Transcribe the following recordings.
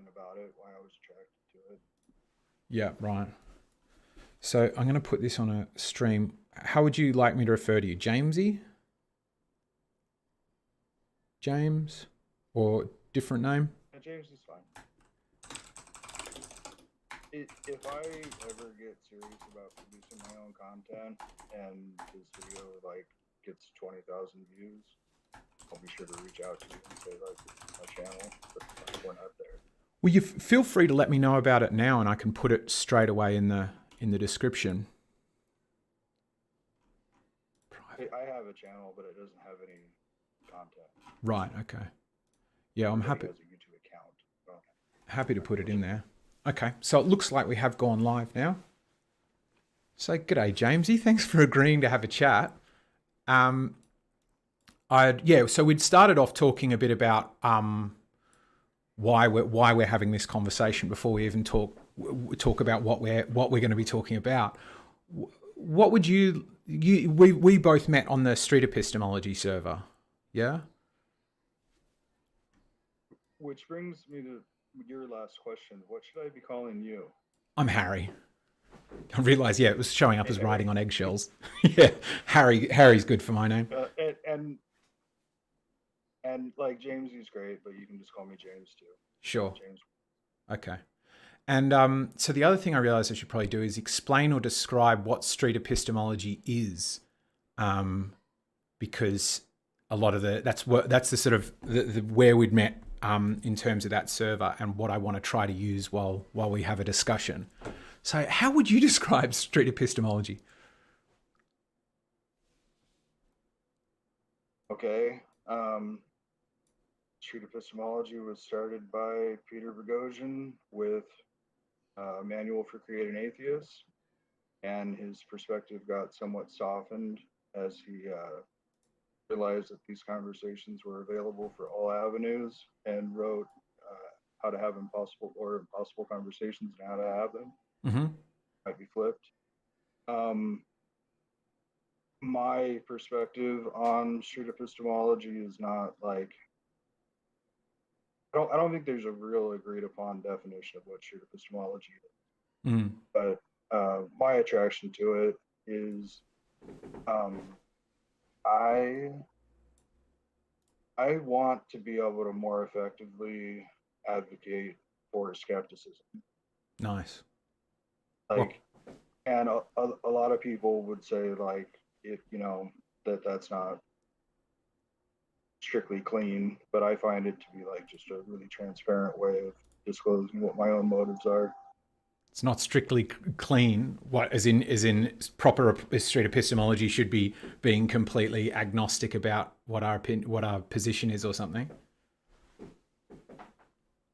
explain about it, why I was attracted to it. Yeah, right. So I'm going to put this on a stream. How would you like me to refer to you? Jamesy? James? Or different name? And James is fine. If I ever get serious about producing my own content and this video like gets 20,000 views, I'll be sure to reach out to you and say like, this is my channel, but we're not there. Well, you feel free to let me know about it now, and I can put it straight away in the description. I have a channel, but it doesn't have any content. Right. Okay. Yeah, I'm happy. Has a YouTube account. Well, happy to put it in there. Okay, so it looks like we have gone live now. So, g'day, Jamesy. Thanks for agreeing to have a chat. So we'd started off talking a bit about why we're having this conversation before we even talk about what we're going to be talking about. What would we both met on the Street Epistemology server, yeah? Which brings me to your last question. What should I be calling you? I'm Harry. I realised, it was showing up as riding on eggshells. Yeah, Harry's good for my name. And like James is great, but you can just call me James too. Sure. James. Okay. And so the other thing I realised I should probably do is explain or describe what street epistemology is, because a lot of that's the sort of the where we'd met in terms of that server and what I want to try to use while we have a discussion. So how would you describe street epistemology? Okay. Street epistemology was started by Peter Boghossian with a manual for creating atheists, and his perspective got somewhat softened as he realized that these conversations were available for all avenues, and wrote how to have impossible conversations and how to have them. Mm-hmm. Might be flipped. My perspective on street epistemology is not like, I don't think there's a real agreed upon definition of what street epistemology is. Mm. But my attraction to it is I want to be able to more effectively advocate for skepticism. Nice. Like, and a lot of people would say like, that's not strictly clean, but I find it to be like just a really transparent way of disclosing what my own motives are. It's not strictly clean. What, as in proper street epistemology should be being completely agnostic about what our position is or something?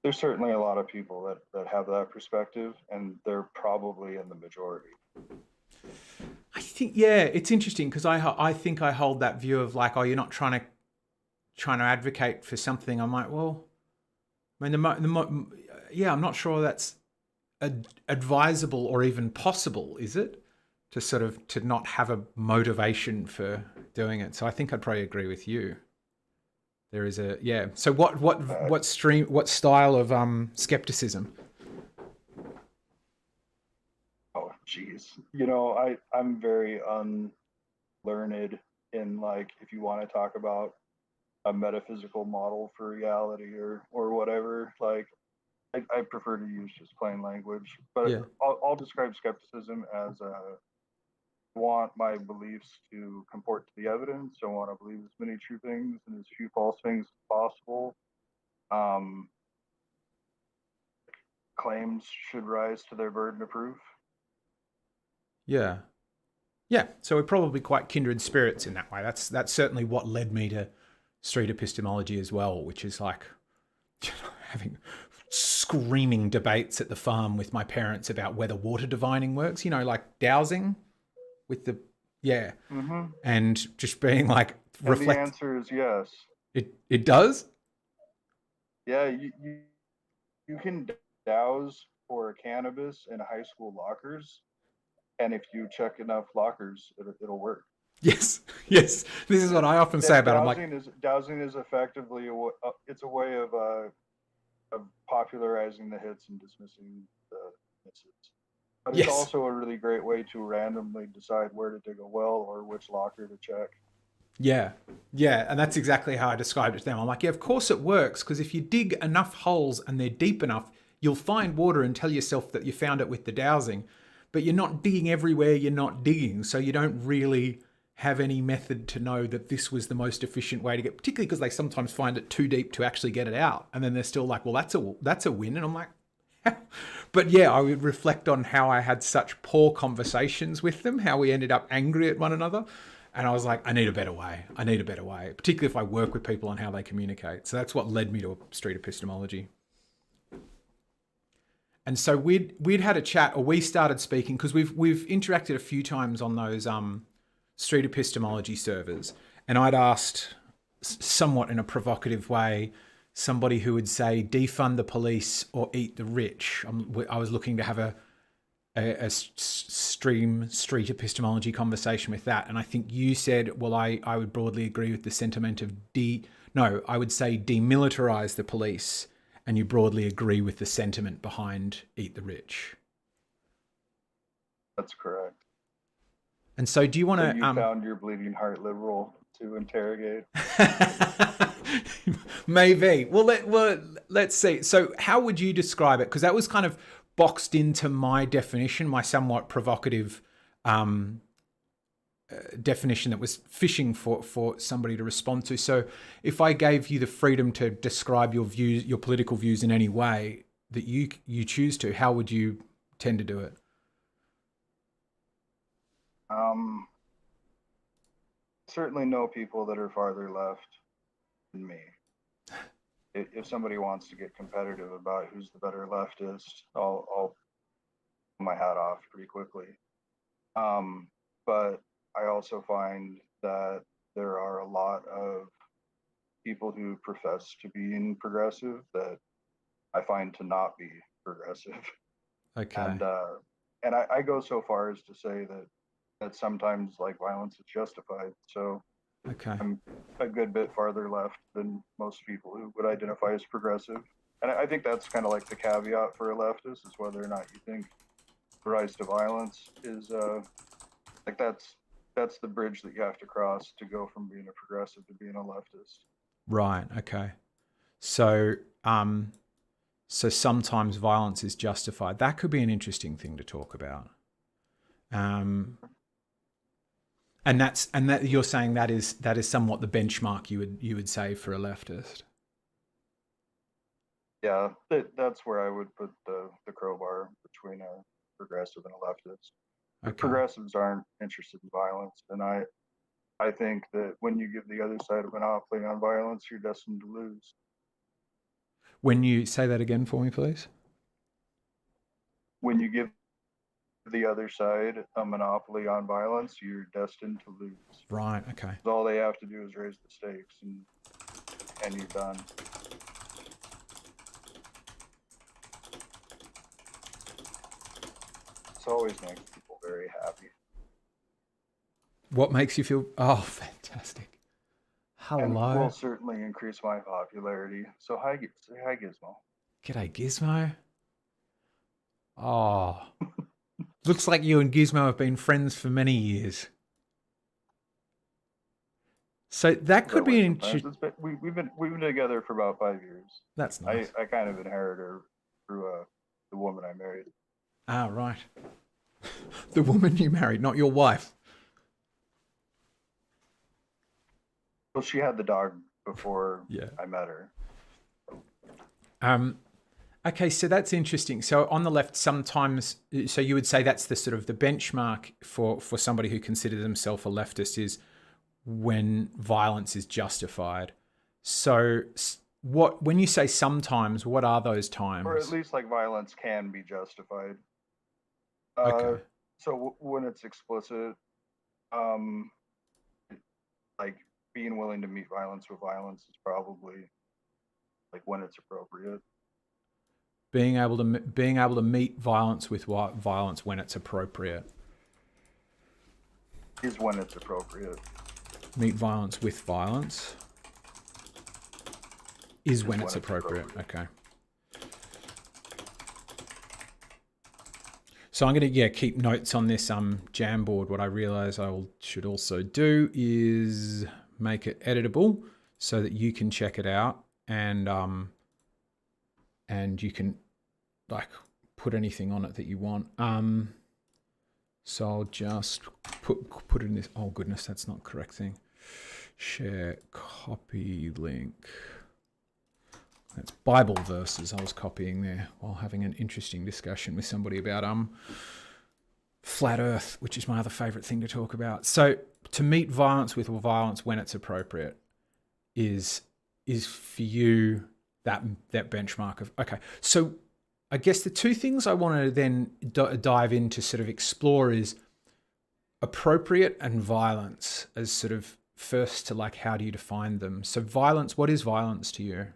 There's certainly a lot of people that have that perspective, and they're probably in the majority. I think, yeah, it's interesting because I think I hold that view of like, oh, you're not trying to advocate for something. I'm like, well, I mean, I'm not sure that's advisable or even possible, is it? To not have a motivation for doing it. So I think I'd probably agree with you. There is So what style of skepticism? Oh, geez. I'm very unlearned in, like, if you want to talk about a metaphysical model for reality or whatever, like, I prefer to use just plain language. But yeah. I'll describe skepticism as want my beliefs to comport to the evidence. I want to believe as many true things and as few false things as possible. Claims should rise to their burden of proof. Yeah. Yeah, so we're probably quite kindred spirits in that way. That's certainly what led me to street epistemology as well, which is like having screaming debates at the farm with my parents about whether water divining works, like dowsing with the, mm-hmm. And just being like, reflect. The answer is yes. It does? Yeah, you can douse for cannabis in high school lockers, and if you check enough lockers, it'll work. Yes. This is what I often say about it. Dowsing is effectively it's a way of of popularizing the hits and dismissing the misses. But it's Yes. also a really great way to randomly decide where to dig a well or which locker to check. Yeah. Yeah. And that's exactly how I described it to them. I'm like, yeah, of course it works. Because if you dig enough holes and they're deep enough, you'll find water and tell yourself that you found it with the dowsing. But you're not digging everywhere you're not digging. So you don't really have any method to know that this was the most efficient way to get, particularly because they sometimes find it too deep to actually get it out. And then they're still like, well, that's a win. And I'm like, but yeah, I would reflect on how I had such poor conversations with them, how we ended up angry at one another. And I was like, I need a better way. I need a better way, particularly if I work with people on how they communicate. So that's what led me to street epistemology. And so we'd had a chat, or we started speaking, because we've interacted a few times on those street epistemology servers, and I'd asked, somewhat in a provocative way, somebody who would say defund the police or eat the rich. I was looking to have a street epistemology conversation with that, and I think you said, well, I would broadly agree with the sentiment of I would say demilitarize the police, and you broadly agree with the sentiment behind eat the rich. That's correct. And so do you want to... So you found your bleeding heart liberal to interrogate? Maybe. Well, let's see. So how would you describe it? Because that was kind of boxed into my definition, my somewhat provocative definition that was fishing for somebody to respond to. So if I gave you the freedom to describe your views, your political views in any way that you choose to, how would you tend to do it? Certainly know people that are farther left than me. If somebody wants to get competitive about who's the better leftist, I'll pull my hat off pretty quickly. But I also find that there are a lot of people who profess to being progressive that I find to not be progressive. Okay. And I go so far as to say that sometimes like violence is justified. So Okay. I'm a good bit farther left than most people who would identify as progressive. And I think that's kind of like the caveat for a leftist, is whether or not you think the rise to violence is like that's the bridge that you have to cross to go from being a progressive to being a leftist. Right. Okay. So so sometimes violence is justified. That could be an interesting thing to talk about. And that you're saying that is somewhat the benchmark you would say for a leftist. Yeah, that's where I would put the crowbar between a progressive and a leftist. Okay. Progressives aren't interested in violence, and I think that when you give the other side a monopoly on violence, you're destined to lose. When you say that again for me, please. When you give the other side a monopoly on violence, you're destined to lose. Right. Okay. All they have to do is raise the stakes, and you're done. This always makes people very happy. What makes you feel? Oh, fantastic! Hello. And will certainly increase my popularity. So say hi, Gizmo. G'day, Gizmo. Oh, looks like you and Gizmo have been friends for many years. So that could be an interesting. We've been together for about 5 years. That's nice. I kind of inherited her through the woman I married. Ah, right. The woman you married, not your wife. Well, she had the dog before I met her. Okay, so that's interesting. So on the left, sometimes, so you would say that's the sort of the benchmark for somebody who considers themselves a leftist is when violence is justified. So when you say sometimes, what are those times? Or at least like violence can be justified. Okay. So when it's explicit, like being willing to meet violence with violence is probably like when it's appropriate. Being able to meet violence with violence when it's appropriate. Is when it's appropriate. Meet violence with violence is when it's appropriate. Okay. So I'm going to keep notes on this Jamboard. What I realize should also do is make it editable so that you can check it out and you can like put anything on it that you want. So I'll just put it in this. Oh goodness, that's not the correct thing. Share copy link. That's Bible verses I was copying there while having an interesting discussion with somebody about flat Earth, which is my other favorite thing to talk about. So to meet violence with violence when it's appropriate is for you that benchmark of okay. So I guess the two things I want to then dive into sort of explore is appropriate and violence as sort of first to like how do you define them? So violence, what is violence to you?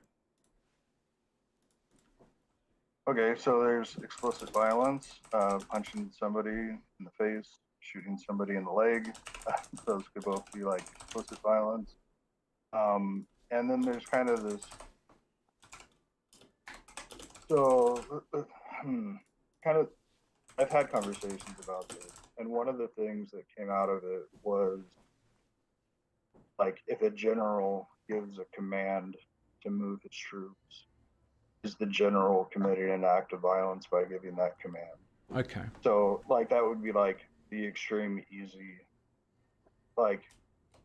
Okay, so there's explicit violence, punching somebody in the face, shooting somebody in the leg. Those could both be like explicit violence. And then there's kind of this. So, kind of, I've had conversations about this, and one of the things that came out of it was like if a general gives a command to move his troops, is the general committing an act of violence by giving that command? Okay. So like that would be like the extreme easy. Like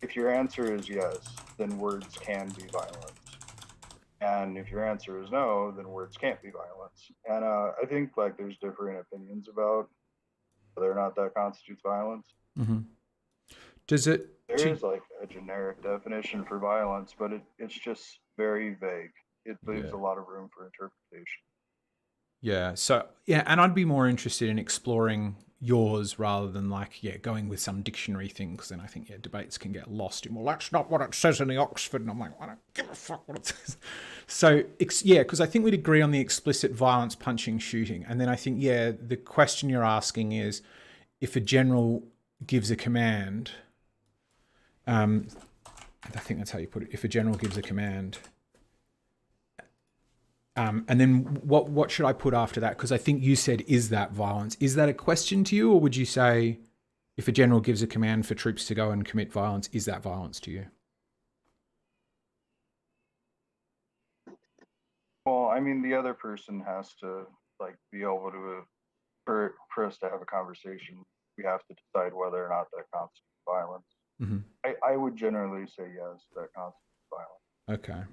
if your answer is yes, then words can be violence. And if your answer is no, then words can't be violence. And I think like there's differing opinions about whether or not that constitutes violence. Mm-hmm. Does it? There is like a generic definition for violence, but it's just very vague. It leaves a lot of room for interpretation. Yeah. So and I'd be more interested in exploring yours rather than like going with some dictionary thing, because then I think debates can get lost in well that's not what it says in the Oxford, and I'm like I don't give a fuck what it says. So because I think we'd agree on the explicit violence, punching, shooting, and then I think the question you're asking is if a general gives a command. I think that's how you put it. If a general gives a command. And then what should I put after that? Because I think you said, is that violence? Is that a question to you? Or would you say, if a general gives a command for troops to go and commit violence, is that violence to you? Well, I mean, the other person has to like be able to, for us to have a conversation, we have to decide whether or not that constitutes violence. Mm-hmm. I would generally say yes, that constitutes violence. Okay.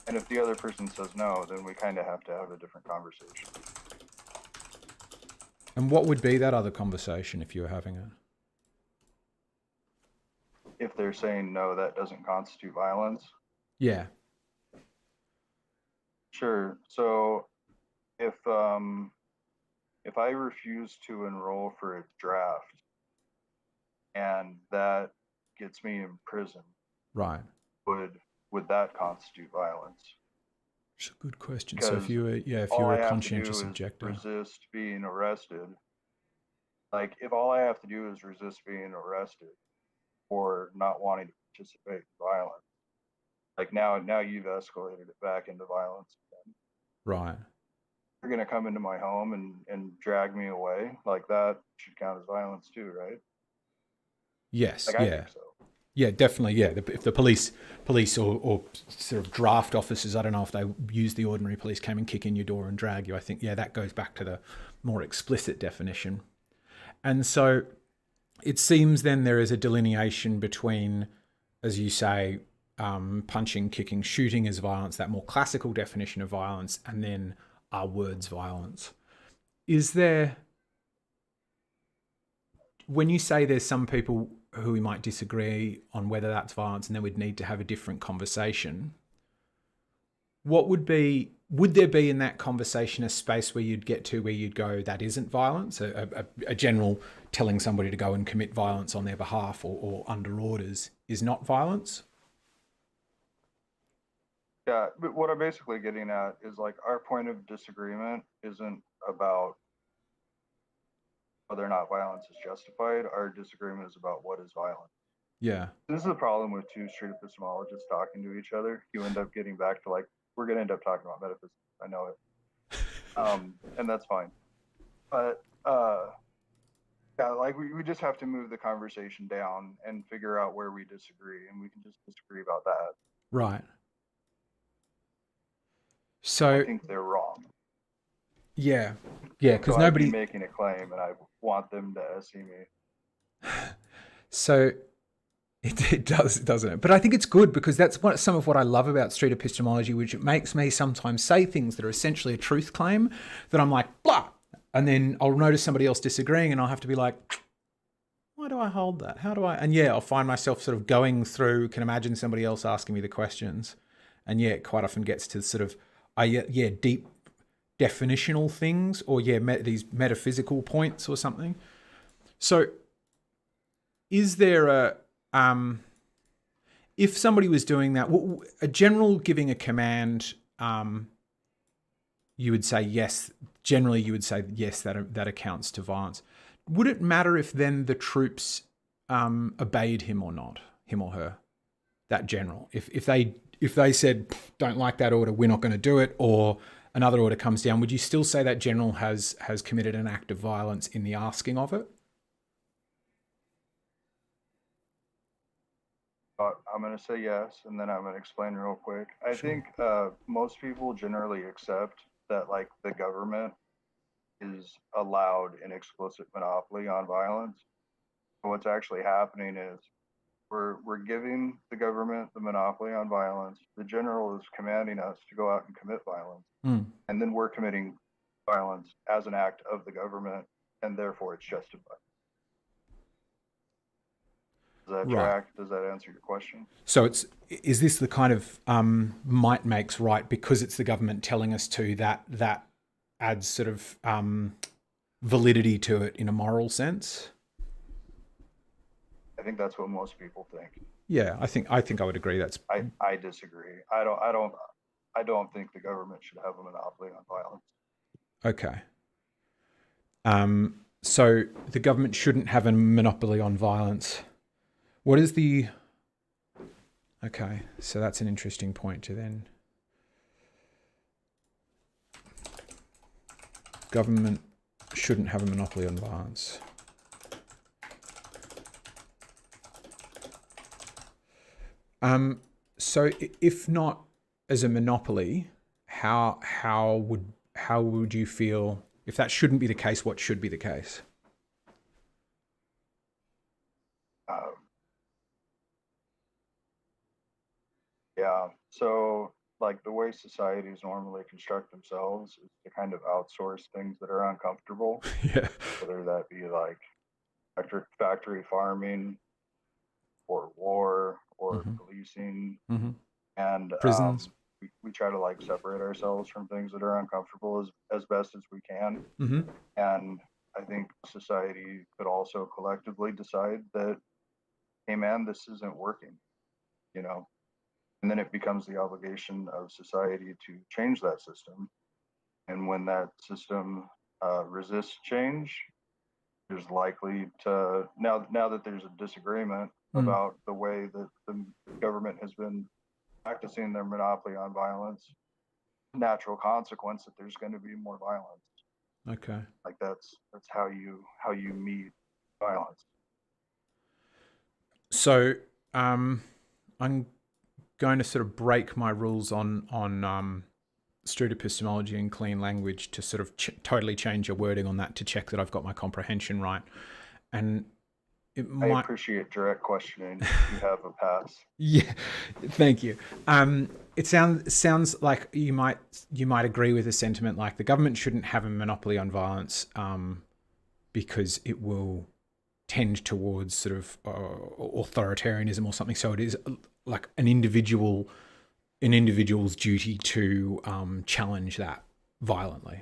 And if the other person says no, then we kind of have to have a different conversation. And what would be that other conversation if you were having it? If they're saying no, that doesn't constitute violence. Yeah. Sure. So if I refuse to enroll for a draft and that gets me in prison, right, would that constitute violence? It's a good question. So if you were a conscientious objector, resist being arrested. Like if all I have to do is resist being arrested or not wanting to participate in violence, like now you've escalated it back into violence again. Right. You're gonna come into my home and drag me away, like that should count as violence too, right? Yes. Like, I think so. Yeah, definitely. Yeah, if the police or sort of draft officers, I don't know if they use the ordinary police, came and kick in your door and drag you, I think, that goes back to the more explicit definition. And so it seems then there is a delineation between, as you say, punching, kicking, shooting as violence, that more classical definition of violence, and then are words violence. Is there, when you say there's some people who we might disagree on whether that's violence and then we'd need to have a different conversation, would there be in that conversation a space where you'd get to where you'd go, that isn't violence, a general telling somebody to go and commit violence on their behalf or under orders is not violence? Yeah, but what I'm basically getting at is like our point of disagreement isn't about whether or not violence is justified. Our disagreement is about what is violence. Yeah. This is the problem with two street epistemologists talking to each other. You end up getting back to like, we're going to end up talking about metaphysics. I know it. And that's fine. But uh, yeah, like we just have to move the conversation down and figure out where we disagree, and we can just disagree about that. Right. I So, think they're wrong. yeah. Yeah, So because I'd be nobody... making a claim, and I want them to see me. So it does, doesn't it? But I think it's good because that's some of what I love about street epistemology, which it makes me sometimes say things that are essentially a truth claim that I'm like, blah. And then I'll notice somebody else disagreeing and I'll have to be like, why do I hold that? How do I? And yeah, I'll find myself sort of going through, can imagine somebody else asking me the questions. And yeah, it quite often gets to sort of, deep definitional things or these metaphysical points or something. So is there if somebody was doing that, a general giving a command, you would say yes. Generally, you would say yes, that accounts to violence. Would it matter if then the troops obeyed him or not, him or her? That general, if they said don't like that order, we're not going to do it, or another order comes down, would you still say that general has committed an act of violence in the asking of it? I'm going to say yes, and then I'm going to explain real quick. I Sure. think most people generally accept that like the government is allowed an explicit monopoly on violence. But what's actually happening is we're giving the government the monopoly on violence. The general is commanding us to go out and commit violence, Mm. and then we're committing violence as an act of the government, and therefore it's justified. Does that Right. track? Does that answer your question? So is this the kind of might makes right because it's the government telling us to, that adds sort of validity to it in a moral sense? I think that's what most people think. Yeah, I think I would agree. That's I disagree. I don't think the government should have a monopoly on violence. okay. So the government shouldn't have a monopoly on violence. What is the... Okay, so that's an interesting point to then... Government shouldn't have a monopoly on violence. So if not as a monopoly, how would you feel if that shouldn't be the case? What should be the case? Yeah. So, like the way societies normally construct themselves is to kind of outsource things that are uncomfortable, Yeah. whether that be like factory farming or war or Mm-hmm. policing. Mm-hmm. And Prisons. we try to like separate ourselves from things that are uncomfortable as best as we can. Mm-hmm. And I think society could also collectively decide that, hey, man, this isn't working, you know? And then it becomes the obligation of society to change that system. And when that system resists change, there's likely to now that there's a disagreement Mm. about the way that the government has been practicing their monopoly on violence, natural consequence that there's going to be more violence. Okay. Like that's how you meet violence. So I'm going to sort of break my rules on street epistemology and clean language to sort of totally change your wording on that to check that I've got my comprehension right. And it I might... appreciate direct questioning. You have a pass. Yeah, thank you. It sounds like you might agree with a sentiment like the government shouldn't have a monopoly on violence because it will tend towards sort of authoritarianism or something. So it is like an individual's duty to challenge that violently.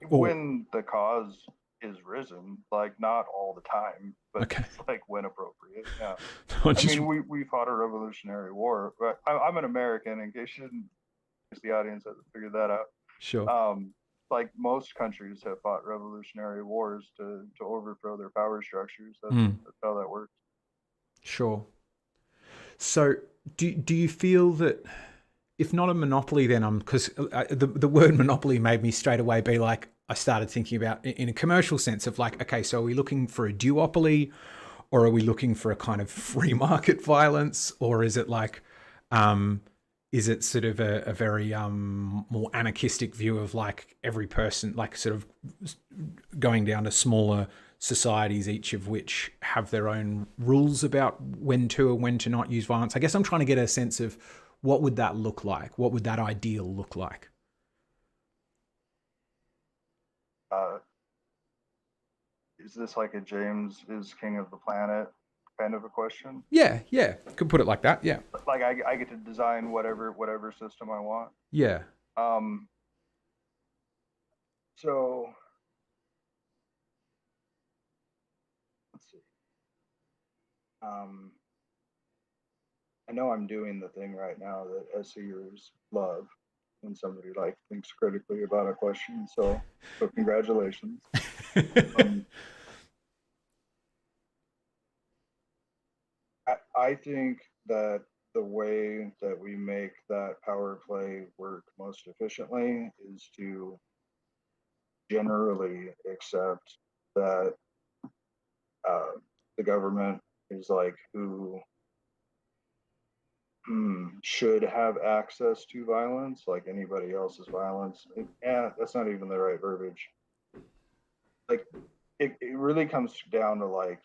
When the cause is risen, like not all the time, but Okay. like when appropriate. Yeah. Just... I mean, we fought a Revolutionary War. But I'm an American, in case you didn't, in case the audience hasn't figured that out. Sure. Like most countries have fought Revolutionary Wars to overthrow their power structures. That's how that works. Sure. So do you feel that if not a monopoly, then because the word monopoly made me straight away be like, I started thinking about in a commercial sense of like, okay, so are we looking for a duopoly, or are we looking for a kind of free market violence, or is it like, is it sort of a very more anarchistic view of like every person, like sort of going down to smaller societies, each of which have their own rules about when to or when to not use violence? I guess I'm trying to get a sense of what would that look like? What would that ideal look like? Uh, is this like a James is king of the planet kind of a question? Yeah, yeah. Could put it like that. Yeah. Like I get to design whatever system I want. Yeah. Um, so let's see. Um, I know I'm doing the thing right now that SEers love when somebody like thinks critically about a question. So congratulations. Um, I think that the way that we make that power play work most efficiently is to generally accept that uh, the government is like who should have access to violence like anybody else's violence. Yeah, that's not even the right verbiage. Like it really comes down to like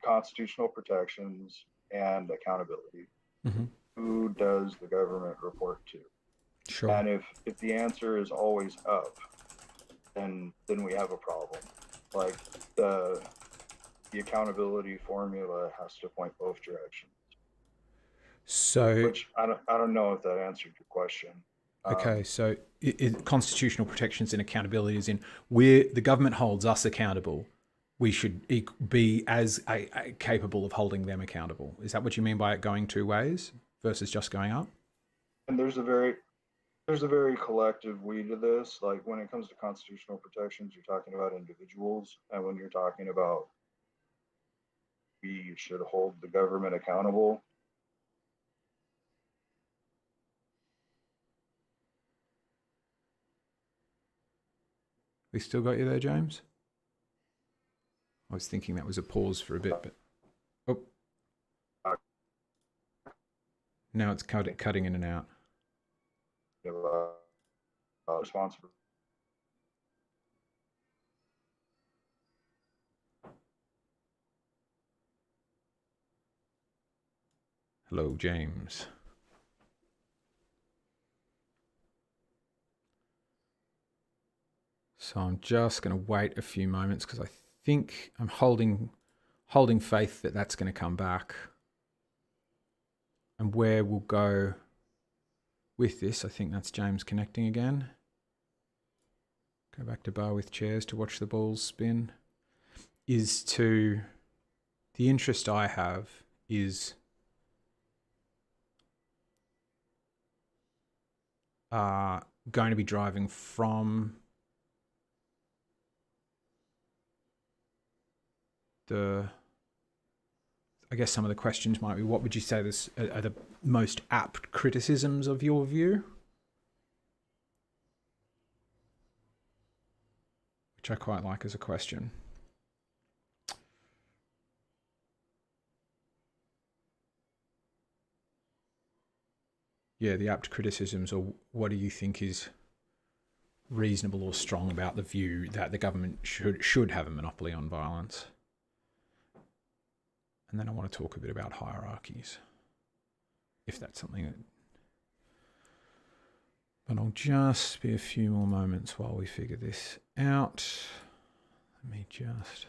constitutional protections and accountability. Mm-hmm. Who does the government report to? Sure. And if the answer is always up, then we have a problem. Like the the accountability formula has to point both directions. So, Which I don't know if that answered your question. okay, Um, so constitutional protections and accountability is in where the government holds us accountable. We should be as capable of holding them accountable. Is that what you mean by it going two ways versus just going up? and there's a very collective we to this. Like when it comes to constitutional protections, you're talking about individuals, and when you're talking about we should hold the government accountable. We still got you there, James? I was thinking that was a pause for a bit, but oh, Uh, now it's cutting in and out. Responsible. Hello, James. So I'm just going to wait a few moments because I think I'm holding faith that that's going to come back. And where we'll go with this, I think that's James connecting again. Go back to bar with chairs to watch the balls spin. Is to the interest I have is going to be driving from I guess some of the questions might be, what would you say are the most apt criticisms of your view? Which I quite like as a question. Yeah, the apt criticisms, or what do you think is reasonable or strong about the view that the government should have a monopoly on violence? And then I want to talk a bit about hierarchies, if that's something that... But I'll just be a few more moments while we figure this out. Let me just...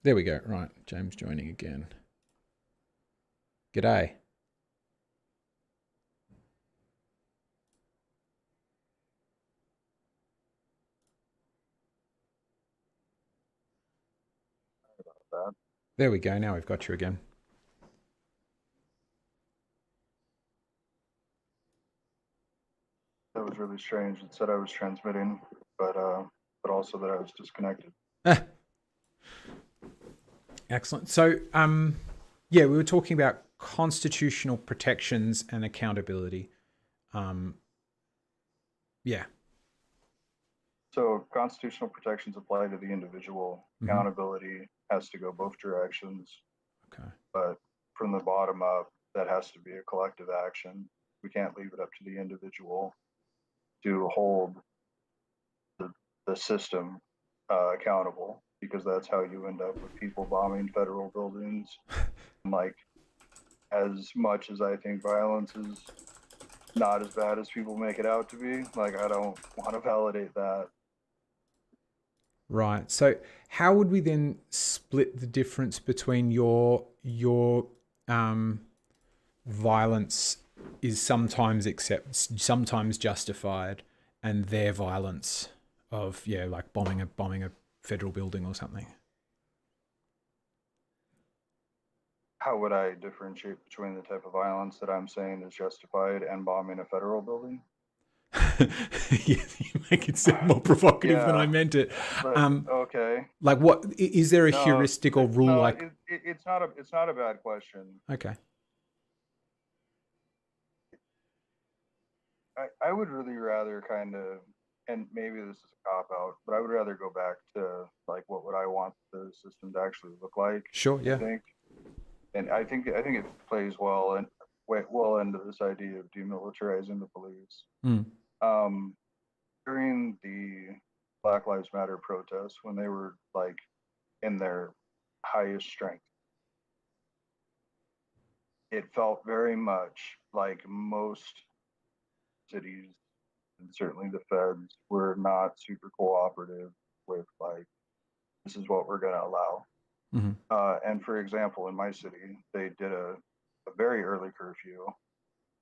There we go. Right, James joining again. G'day. That. There we go. Now we've got you again. that was really strange. It said I was transmitting, but also that I was disconnected. Excellent. So, yeah, we were talking about constitutional protections and accountability. Yeah. So constitutional protections apply to the individual. Accountability has to go both directions. Okay. But from the bottom up, that has to be a collective action. We can't leave it up to the individual to hold the system accountable, because that's how you end up with people bombing federal buildings. And like, as much as I think violence is not as bad as people make it out to be, like, I don't want to validate that. Right. So how would we then split the difference between your violence is sometimes sometimes justified, and their violence of like bombing a federal building or something? How would I differentiate between the type of violence that I'm saying is justified and bombing a federal building? You make it sound more provocative than I meant it. But okay. Like, what is there a heuristic or rule? No, like, it's not a bad question. Okay. I would really rather kind of, and maybe this is a cop out, but I would rather go back to like, what would I want the system to actually look like? Sure. Yeah. I think it plays well and well into this idea of demilitarizing the police. During the Black Lives Matter protests, when they were like in their highest strength, it felt very much like most cities, and certainly the feds, were not super cooperative with like, this is what we're going to allow. And for example, in my city, they did a very early curfew.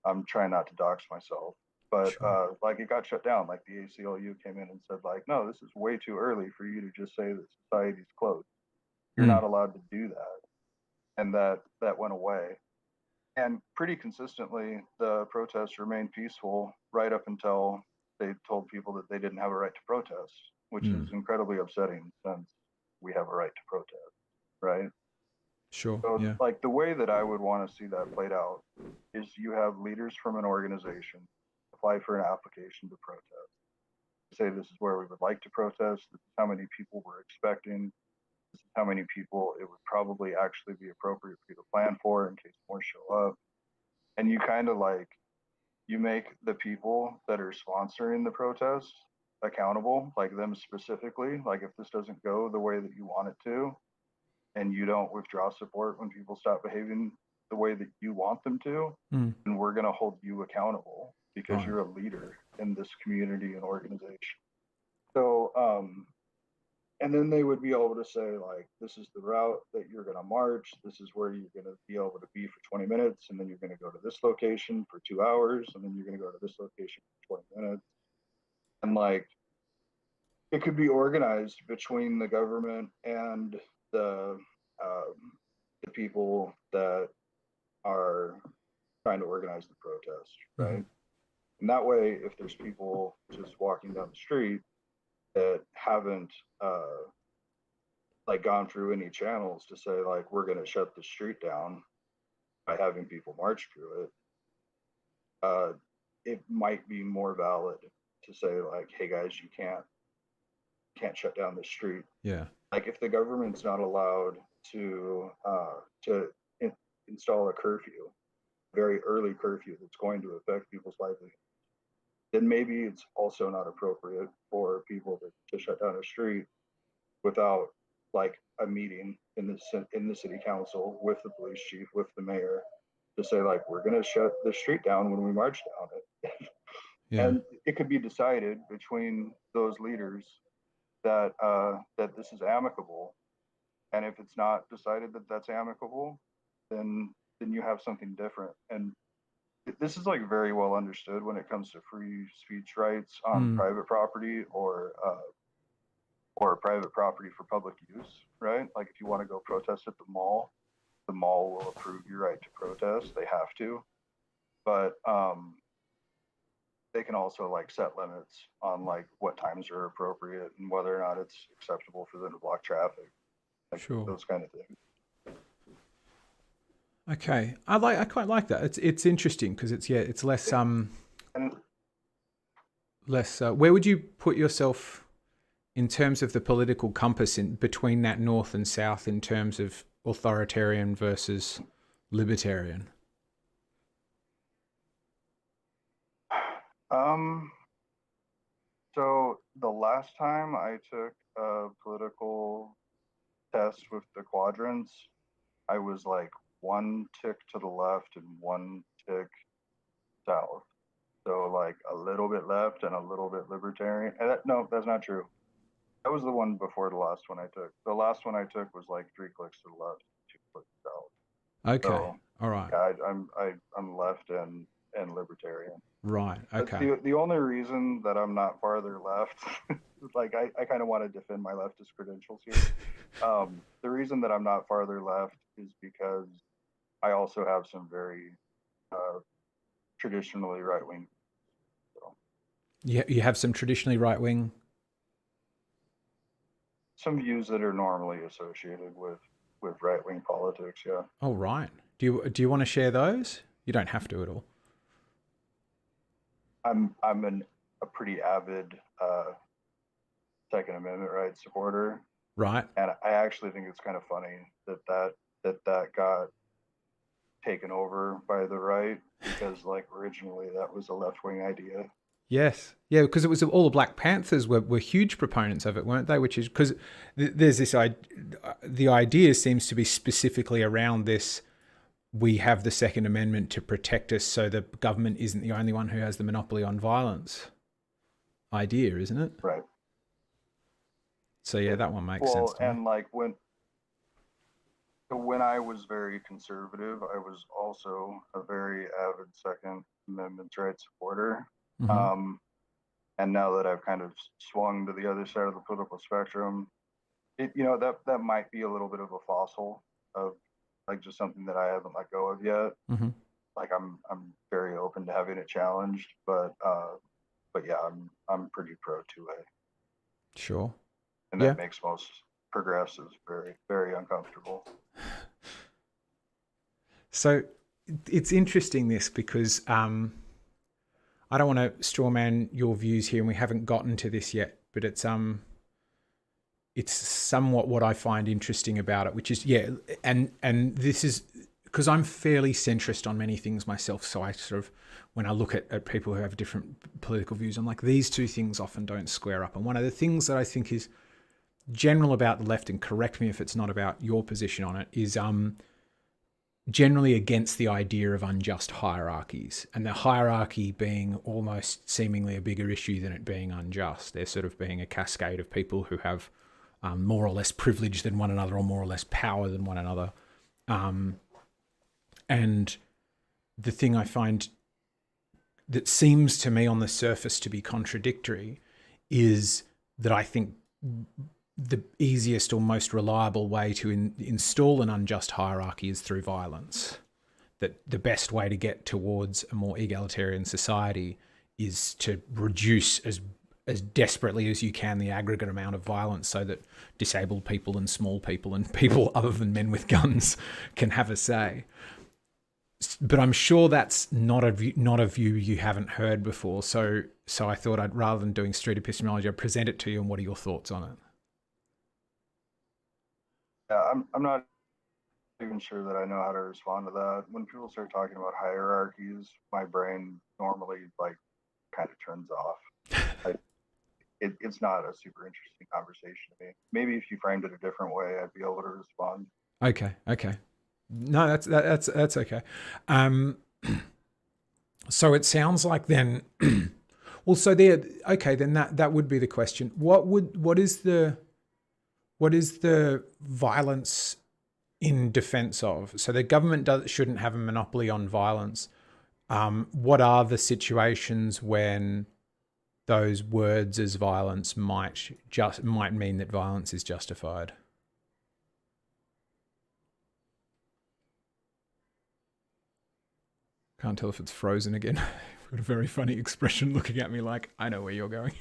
I'm trying not to dox myself, but like, it got shut down. Like, the ACLU came in and said like, no, this is way too early for you to just say that society's closed. You're not allowed to do that. And that went away. And pretty consistently, the protests remained peaceful right up until they told people that they didn't have a right to protest, which is incredibly upsetting, since we have a right to protest, right? Sure. So Yeah. like, the way that I would want to see that played out is you have leaders from an organization apply for an application to protest. Say, this is where we would like to protest. This is how many people we're expecting. This is how many people it would probably actually be appropriate for you to plan for in case more show up. And you kind of like, you make the people that are sponsoring the protest accountable, like them specifically. Like, if this doesn't go the way that you want it to, and you don't withdraw support when people stop behaving the way that you want them to, then we're going to hold you accountable, because you're a leader in this community and organization. So, and then they would be able to say like, this is the route that you're going to march. This is where you're going to be able to be for 20 minutes. And then you're going to go to this location for 2 hours. And then you're going to go to this location for 20 minutes. And like, it could be organized between the government and the people that are trying to organize the protest, right? And that way, if there's people just walking down the street that haven't like gone through any channels to say like, we're going to shut the street down by having people march through it, it might be more valid to say like, hey guys, you can't shut down the street. Yeah. Like, if the government's not allowed to install a curfew, very early curfew, that's going to affect people's livelihoods, then maybe it's also not appropriate for people to shut down a street without like a meeting in the city council with the police chief, with the mayor, to say like, we're going to shut the street down when we march down it. And it could be decided between those leaders that that this is amicable. And if it's not decided that that's amicable, then you have something different. And this is like very well understood when it comes to free speech rights on private property, or private property for public use, right? Like, if you want to go protest at the mall will approve your right to protest. They have to. But they can also like set limits on like what times are appropriate and whether or not it's acceptable for them to block traffic, like Sure. those kind of things. Okay. I quite like that. It's interesting because it's less And less. Where would you put yourself in terms of the political compass in between that north and south in terms of authoritarian versus libertarian? So the last time I took a political test with the quadrants, I was like one tick to the left and one tick south. So like a little bit left and a little bit libertarian. No, that's not true. That was the one before the last one I took. The last one I took was like 3 clicks to the left, 2 clicks south. Okay. So All right. yeah, I'm left and libertarian. Right. That's Okay. the only reason that I'm not farther left. Like I kind of want to defend my leftist credentials here. The reason that I'm not farther left is because I also have some very traditionally right wing. So, You have some traditionally right wing. some views that are normally associated with right wing politics. Yeah, Oh, right. Do you want to share those? You don't have to at all. I'm a pretty avid Second Amendment rights supporter, Right. and I actually think it's kind of funny that got taken over by the right, because like originally that was a left wing idea. Yes. Yeah, because it was all the Black Panthers were huge proponents of it, weren't they? Which is because there's this the idea seems to be specifically around this. We have the Second Amendment to protect us, so the government isn't the only one who has the monopoly on violence. Idea, isn't it? Right. So yeah, that one makes sense to me. And like when I was very conservative, I was also a very avid Second Amendment rights supporter. Mm-hmm. And now that I've kind of swung to the other side of the political spectrum, that might be a little bit of a fossil of like just something that I haven't let go of yet. Mm-hmm. Like I'm very open to having it challenged, but yeah, I'm pretty pro 2A, Sure. and Yeah. that makes most progressives very very uncomfortable. So it's interesting this because I don't want to strawman your views here, and we haven't gotten to this yet, but it's somewhat what I find interesting about it, which is and this is because I'm fairly centrist on many things myself. So I sort of, when I look at people who have different political views, I'm like, these two things often don't square up. And one of the things that I think is general about the left, and correct me if it's not about your position on it, is generally against the idea of unjust hierarchies, and the hierarchy being almost seemingly a bigger issue than it being unjust. There sort of being a cascade of people who have more or less privilege than one another, or more or less power than one another. And the thing I find that seems to me on the surface to be contradictory is that I think the easiest or most reliable way to install an unjust hierarchy is through violence. That the best way to get towards a more egalitarian society is to reduce as desperately as you can the aggregate amount of violence, so that disabled people and small people and people other than men with guns can have a say. But I'm sure that's not a view you haven't heard before. So I thought I'd, rather than doing street epistemology, I'd present it to you, and what are your thoughts on it? Yeah, I'm not even sure that I know how to respond to that. When people start talking about hierarchies, my brain normally like kind of turns off. It's not a super interesting conversation to me. Maybe if you framed it a different way, I'd be able to respond. Okay. No, that's okay. So it sounds like then, well, so there. Okay, then that would be the question. What is the violence in defense of? So the government shouldn't have a monopoly on violence. What are the situations when those words as violence might mean that violence is justified? Can't tell if it's frozen again. You've got a very funny expression looking at me like, I know where you're going.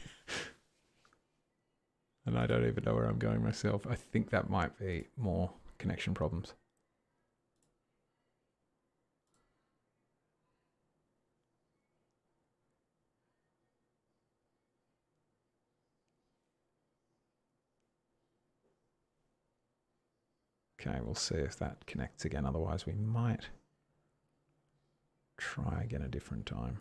And I don't even know where I'm going myself. I think that might be more connection problems. Okay, we'll see if that connects again. Otherwise, we might try again a different time.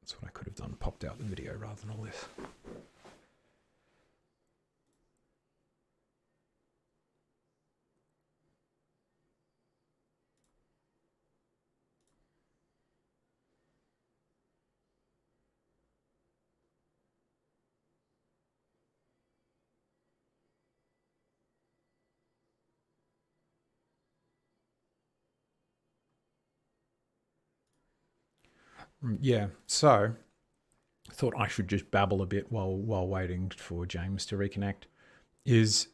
That's what I could have done, popped out the video rather than all this. Yeah, so I thought I should just babble a bit while waiting for James to reconnect. Is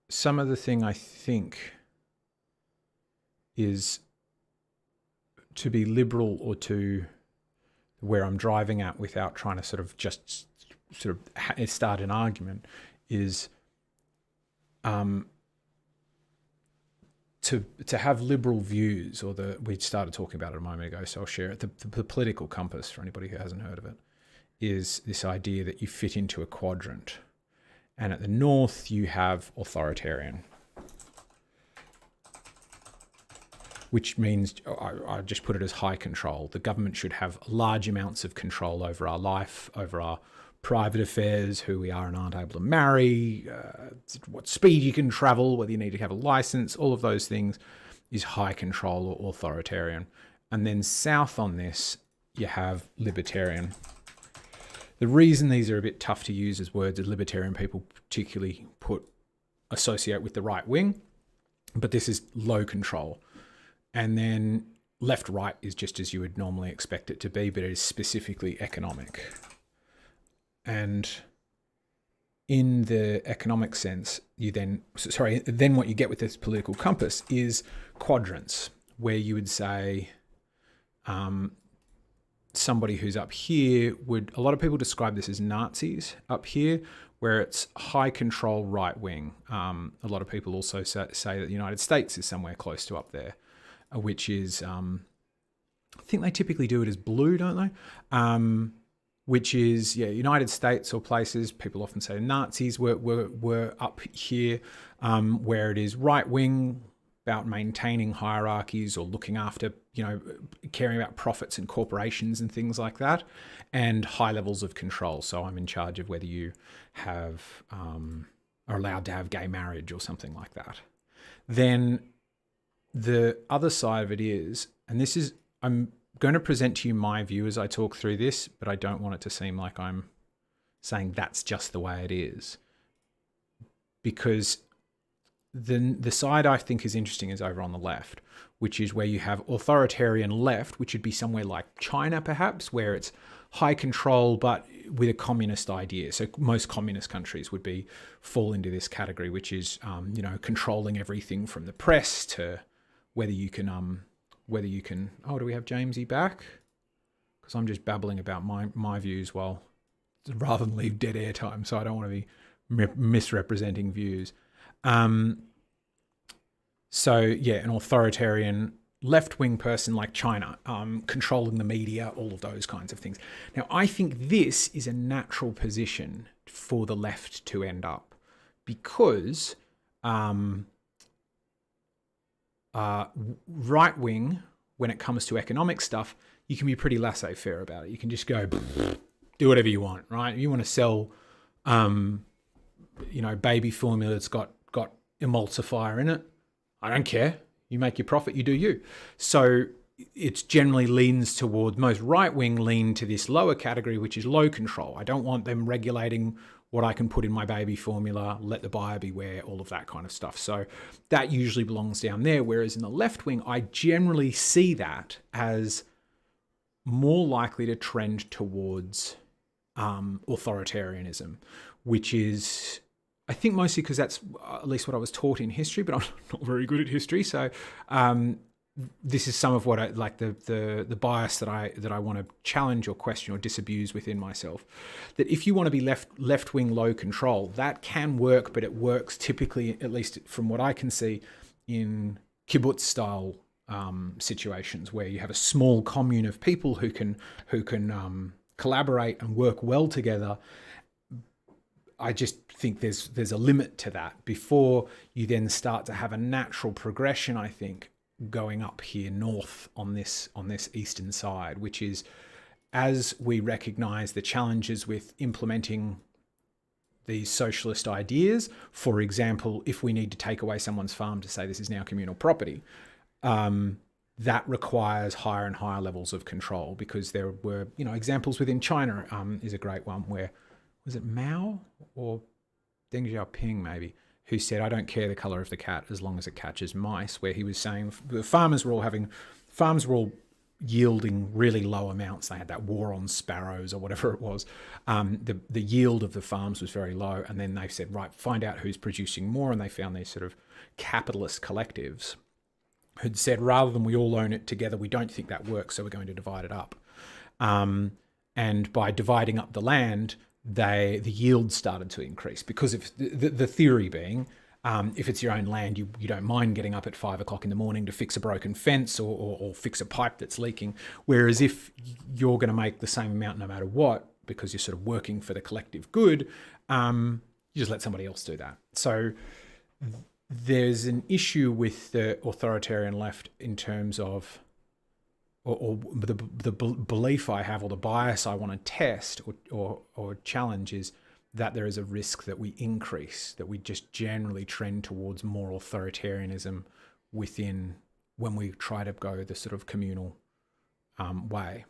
some of the thing I think is to be liberal, or to where I'm driving at without trying to sort of just sort of start an argument, is to have liberal views, or we started talking about it a moment ago, so I'll share it. The political compass, for anybody who hasn't heard of it, is this idea that you fit into a quadrant. And at the north, you have authoritarian, which means, I just put it as high control. The government should have large amounts of control over our life, over our private affairs, who we are and aren't able to marry, what speed you can travel, whether you need to have a license, all of those things is high control or authoritarian. And then south on this, you have libertarian. The reason these are a bit tough to use as words is libertarian people particularly associate with the right wing, but this is low control. And then left-right is just as you would normally expect it to be, but it is specifically economic. And in the economic sense, then what you get with this political compass is quadrants, where you would say somebody who's up here a lot of people describe this as Nazis up here, where it's high control right wing. A lot of people also say that the United States is somewhere close to up there, which is, I think they typically do it as blue, don't they? Which is, United States or places. People often say Nazis were up here, where it is right wing, about maintaining hierarchies or looking after, caring about profits and corporations and things like that, and high levels of control. So I'm in charge of whether you are allowed to have gay marriage or something like that. Then the other side of it is, and this is, I'm going to present to you my view as I talk through this, but I don't want it to seem like I'm saying that's just the way it is, because the side I think is interesting is over on the left, which is where you have authoritarian left, which would be somewhere like China perhaps, where it's high control but with a communist idea. So most communist countries would fall into this category, which is controlling everything from the press to whether you can oh, do we have Jamesy back? Because I'm just babbling about my views rather than leave dead air time, so I don't want to be misrepresenting views. So yeah, an authoritarian left-wing person like China, controlling the media, all of those kinds of things. Now, I think this is a natural position for the left to end up, because right wing, when it comes to economic stuff, you can be pretty laissez-faire about it. You can just go do whatever you want, right? If you want to sell, baby formula that's got emulsifier in it, I don't care. You make your profit, you do you. So it generally leans toward, most right wing lean to this lower category, which is low control. I don't want them regulating what I can put in my baby formula, let the buyer beware, all of that kind of stuff. So that usually belongs down there. Whereas in the left wing, I generally see that as more likely to trend towards authoritarianism, which is, I think mostly because that's at least what I was taught in history, but I'm not very good at history. So this is some of what I like the bias that I want to challenge or question or disabuse within myself. That if you want to be left wing low control, that can work, but it works typically, at least from what I can see, in kibbutz style situations where you have a small commune of people who can collaborate and work well together. I just think there's a limit to that before you then start to have a natural progression, I think, going up here north on this eastern side, which is as we recognize the challenges with implementing these socialist ideas. For example, if we need to take away someone's farm to say this is now communal property, that requires higher and higher levels of control, because there were, examples within China is a great one where, was it Mao or Deng Xiaoping maybe, who said, I don't care the color of the cat as long as it catches mice, where he was saying the farms were all yielding really low amounts. They had that war on sparrows or whatever it was. The yield of the farms was very low. And then they said, right, find out who's producing more. And they found these sort of capitalist collectives who'd said, rather than we all own it together, we don't think that works, so we're going to divide it up. And by dividing up the land, the yield started to increase, because if the theory being, if it's your own land, you don't mind getting up at 5 o'clock in the morning to fix a broken fence or fix a pipe that's leaking. Whereas if you're going to make the same amount no matter what, because you're sort of working for the collective good, you just let somebody else do that. So there's an issue with the authoritarian left in terms of, or the belief I have, or the bias I want to test or challenge, is that there is a risk that we increase, that we just generally trend towards more authoritarianism within, when we try to go the sort of communal way.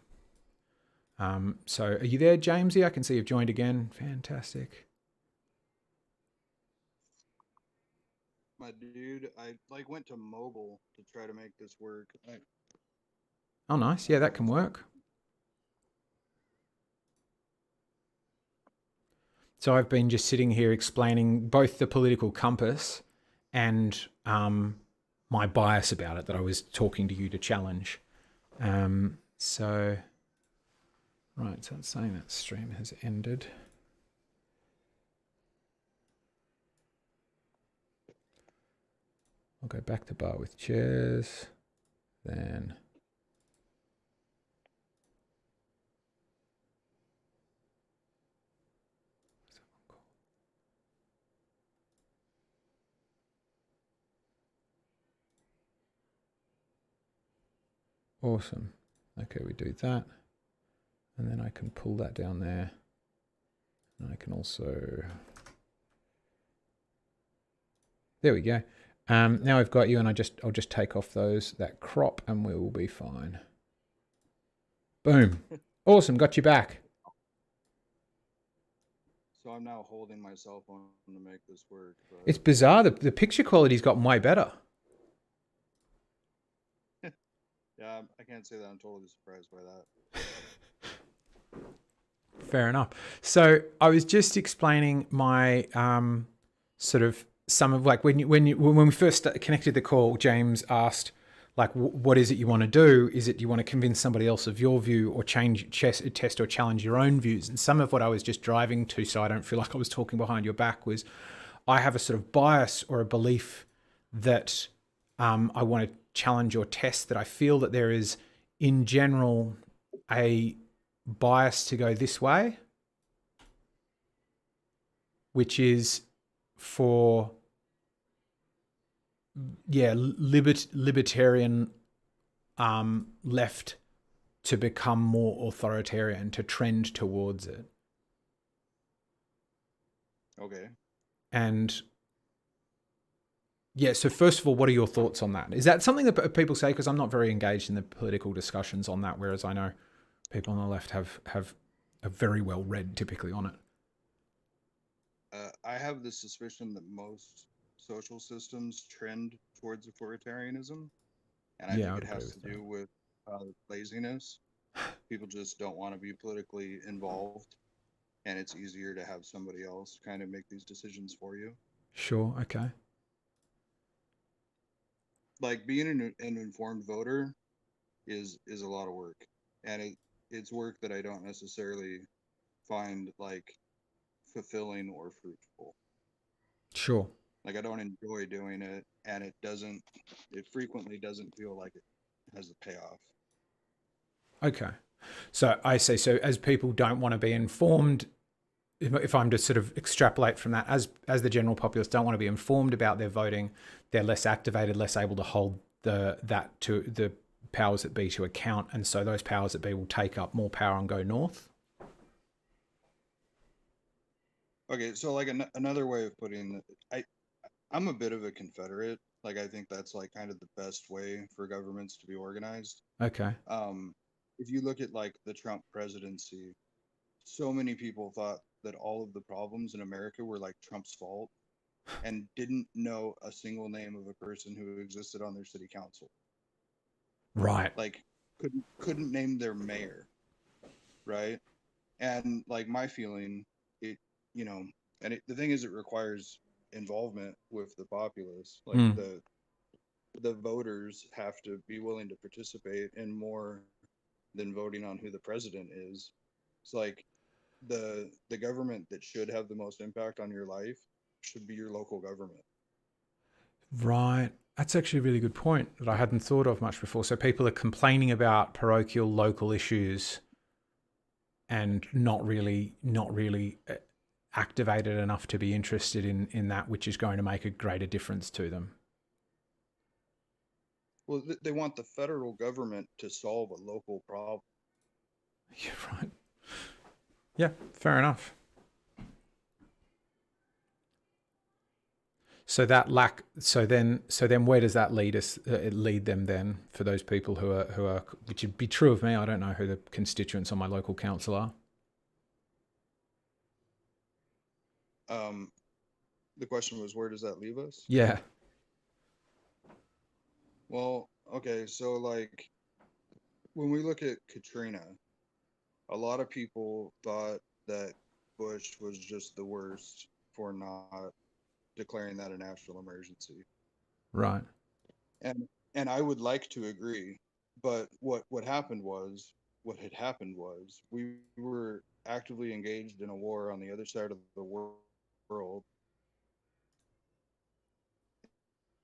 So are you there, Jamesy? I can see you've joined again. Fantastic. My dude, I went to mobile to try to make this work. Oh, nice. Yeah, that can work. So I've been just sitting here explaining both the political compass and my bias about it that I was talking to you to challenge. So it's saying that stream has ended. I'll go back to bar with chairs, then. Awesome. Okay, we do that. And then I can pull that down there. And I can also... There we go. Now I've got you, and I'll just take off that crop, and we will be fine. Boom. Awesome, got you back. So I'm now holding my cell phone to make this work. But... It's bizarre. The picture quality's gotten way better. Yeah, I can't say that I'm totally surprised by that. Fair enough. So I was just explaining my sort of some of, like, when we first connected the call, James asked, like, what is it you want to do? Is it you want to convince somebody else of your view, or test or challenge your own views? And some of what I was just driving to, so I don't feel like I was talking behind your back, was I have a sort of bias or a belief that I want to challenge or test, that I feel that there is, in general, a bias to go this way, which is for libertarian left to become more authoritarian, to trend towards it. Okay. And yeah, so first of all, what are your thoughts on that? Is that something that people say? Because I'm not very engaged in the political discussions on that, whereas I know people on the left have very well read typically on it. I have the suspicion that most social systems trend towards authoritarianism, and I think it has to do with laziness. People just don't want to be politically involved. and it's easier to have somebody else kind of make these decisions for you. Sure. Okay. Like being an informed voter is a lot of work, and it's work that I don't necessarily find like fulfilling or fruitful. Sure. Like I don't enjoy doing it, and it frequently doesn't feel like it has a payoff. Okay. So I say, so as people don't want to be informed, if I'm to sort of extrapolate from that, as the general populace don't want to be informed about their voting, they're less activated, less able to hold that to the powers that be to account, and so those powers that be will take up more power and go north. Okay, so like another way of putting it, I'm a bit of a Confederate. Like I think that's like kind of the best way for governments to be organized. Okay. If you look at like the Trump presidency, so many people thought that all of the problems in America were like Trump's fault and didn't know a single name of a person who existed on their city council. Right. Like couldn't name their mayor, right? And like my feeling, it you know, the thing is, it requires involvement with the populace. Like Mm. the voters have to be willing to participate in more than voting on who the president is. It's like the government that should have the most impact on your life should be your local government. Right. That's actually a really good point that I hadn't thought of much before. So people are complaining about parochial local issues and not really activated enough to be interested in that which is going to make a greater difference to them. Well, they want the federal government to solve a local problem. Yeah, right. Yeah, fair enough. So that so then where does that lead us? Lead them then for those people who are, which would be true of me. I don't know who the constituents on my local council are. The question was, where does that leave us? Yeah. Well, okay, so like when we look at Katrina, a lot of people thought that Bush was just the worst for not declaring that a national emergency. Right. And I would like to agree, but what had happened was we were actively engaged in a war on the other side of the world,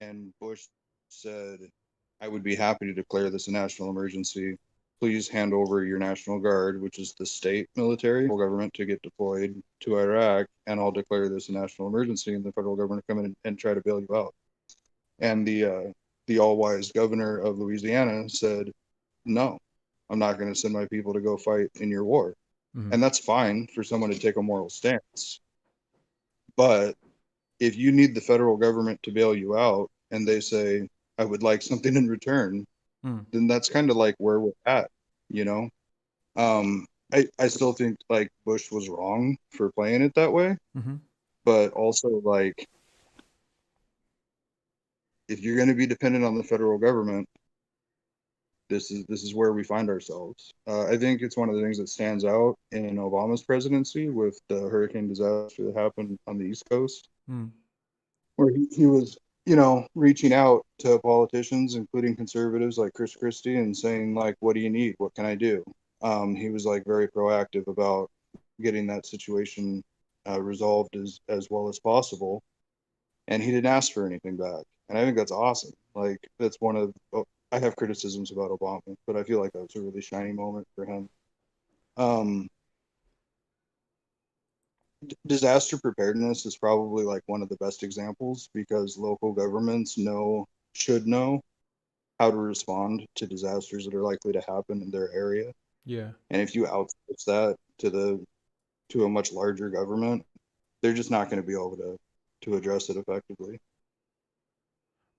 and Bush said, I would be happy to declare this a national emergency. Please hand over your National Guard, which is the state military government, to get deployed to Iraq, and I'll declare this a national emergency, and the federal government come in and try to bail you out. And the all-wise governor of Louisiana said, no, I'm not going to send my people to go fight in your war. Mm-hmm. And that's fine for someone to take a moral stance. But if you need the federal government to bail you out and they say, I would like something in return, then that's kind of like where we're at, you know? I still think like Bush was wrong for playing it that way. Mm-hmm. But also like, if you're going to be dependent on the federal government, this is where we find ourselves. I think it's one of the things that stands out in Obama's presidency with the hurricane disaster that happened on the East Coast, where he was, reaching out to politicians, including conservatives like Chris Christie, and saying like, "What do you need? What can I do?" He was like very proactive about getting that situation resolved as well as possible, and he didn't ask for anything back. And I think that's awesome. Like that's one of I have criticisms about Obama, but I feel like that was a really shiny moment for him. Disaster preparedness is probably like one of the best examples because local governments should know how to respond to disasters that are likely to happen in their area. Yeah. And if you outsource that to a much larger government, they're just not going to be able to address it effectively.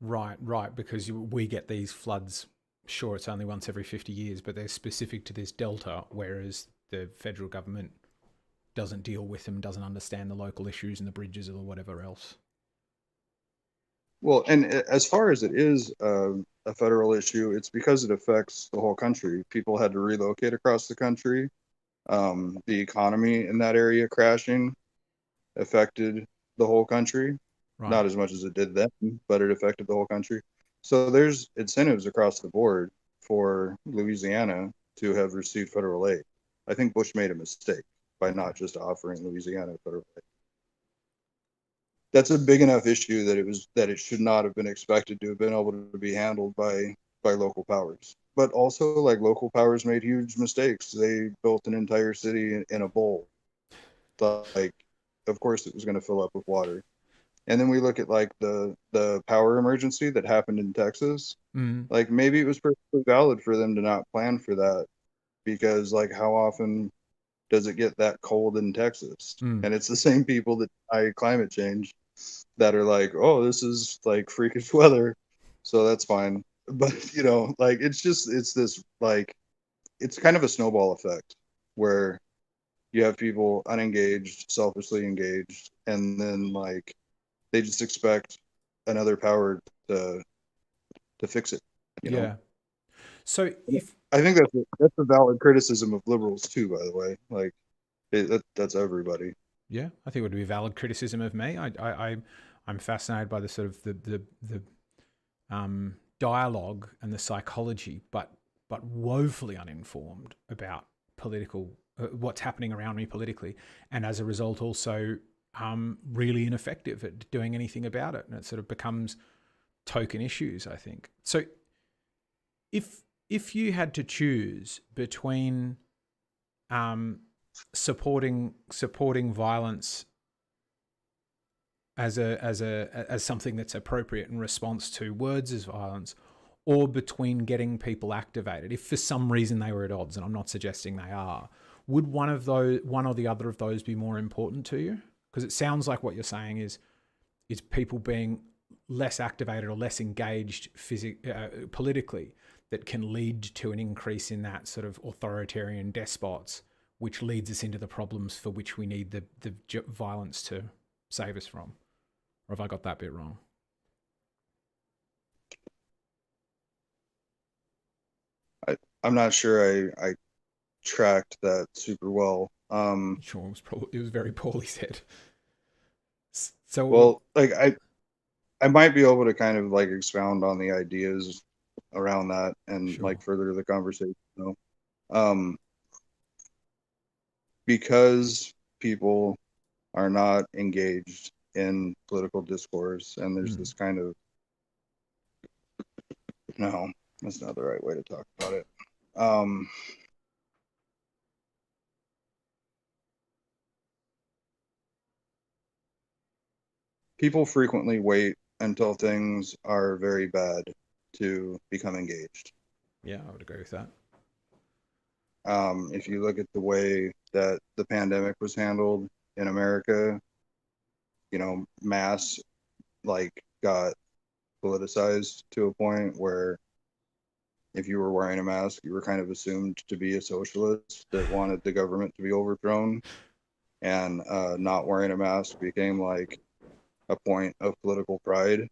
Right, because we get these floods. Sure, it's only once every 50 years, but they're specific to this delta, whereas the federal government doesn't deal with them, doesn't understand the local issues and the bridges or whatever else. Well, and as far as it is a federal issue, it's because it affects the whole country. People had to relocate across the country. the economy in that area crashing affected the whole country. Right. Not as much as it did then, but it affected the whole country. So there's incentives across the board for Louisiana to have received federal aid. I think Bush made a mistake by not just offering Louisiana federal aid. That's a big enough issue that it should not have been expected to have been able to be handled by local powers. But also, like, local powers made huge mistakes. They built an entire city in a bowl. Like, of course, it was going to fill up with water. And then we look at like the power emergency that happened in Texas. Like, maybe it was perfectly valid for them to not plan for that, because like, how often does it get that cold in Texas? And it's the same people that deny climate change that are like, oh, this is like freakish weather, so that's fine. But like, it's this, like, it's kind of a snowball effect where you have people unengaged, selfishly engaged, and then like they just expect another power to fix it. Yeah. So if I think that's a valid criticism of liberals too, by the way. Like, that's everybody. Yeah, I think it would be a valid criticism of me. I'm fascinated by the sort of the dialogue and the psychology, but woefully uninformed about political what's happening around me politically, and as a result, also really ineffective at doing anything about it, and it sort of becomes token issues, I think. So, if you had to choose between supporting violence as something that's appropriate in response to words as violence, or between getting people activated, if for some reason they were at odds, and I'm not suggesting they are, would one or the other of those be more important to you? Because it sounds like what you're saying is people being less activated or less engaged politically that can lead to an increase in that sort of authoritarian despots, which leads us into the problems for which we need the violence to save us from. Or have I got that bit wrong? I'm not sure I tracked that super well. Sure, it was very poorly said. So, well, like, I might be able to kind of like expound on the ideas around that and sure. like further the conversation. Because people are not engaged in political discourse, and there's this kind of, no, that's not the right way to talk about it. People frequently wait until things are very bad to become engaged. Yeah, I would agree with that. If you look at the way that the pandemic was handled in America, mass like got politicized to a point where if you were wearing a mask, you were kind of assumed to be a socialist that wanted the government to be overthrown, and not wearing a mask became like a point of political pride.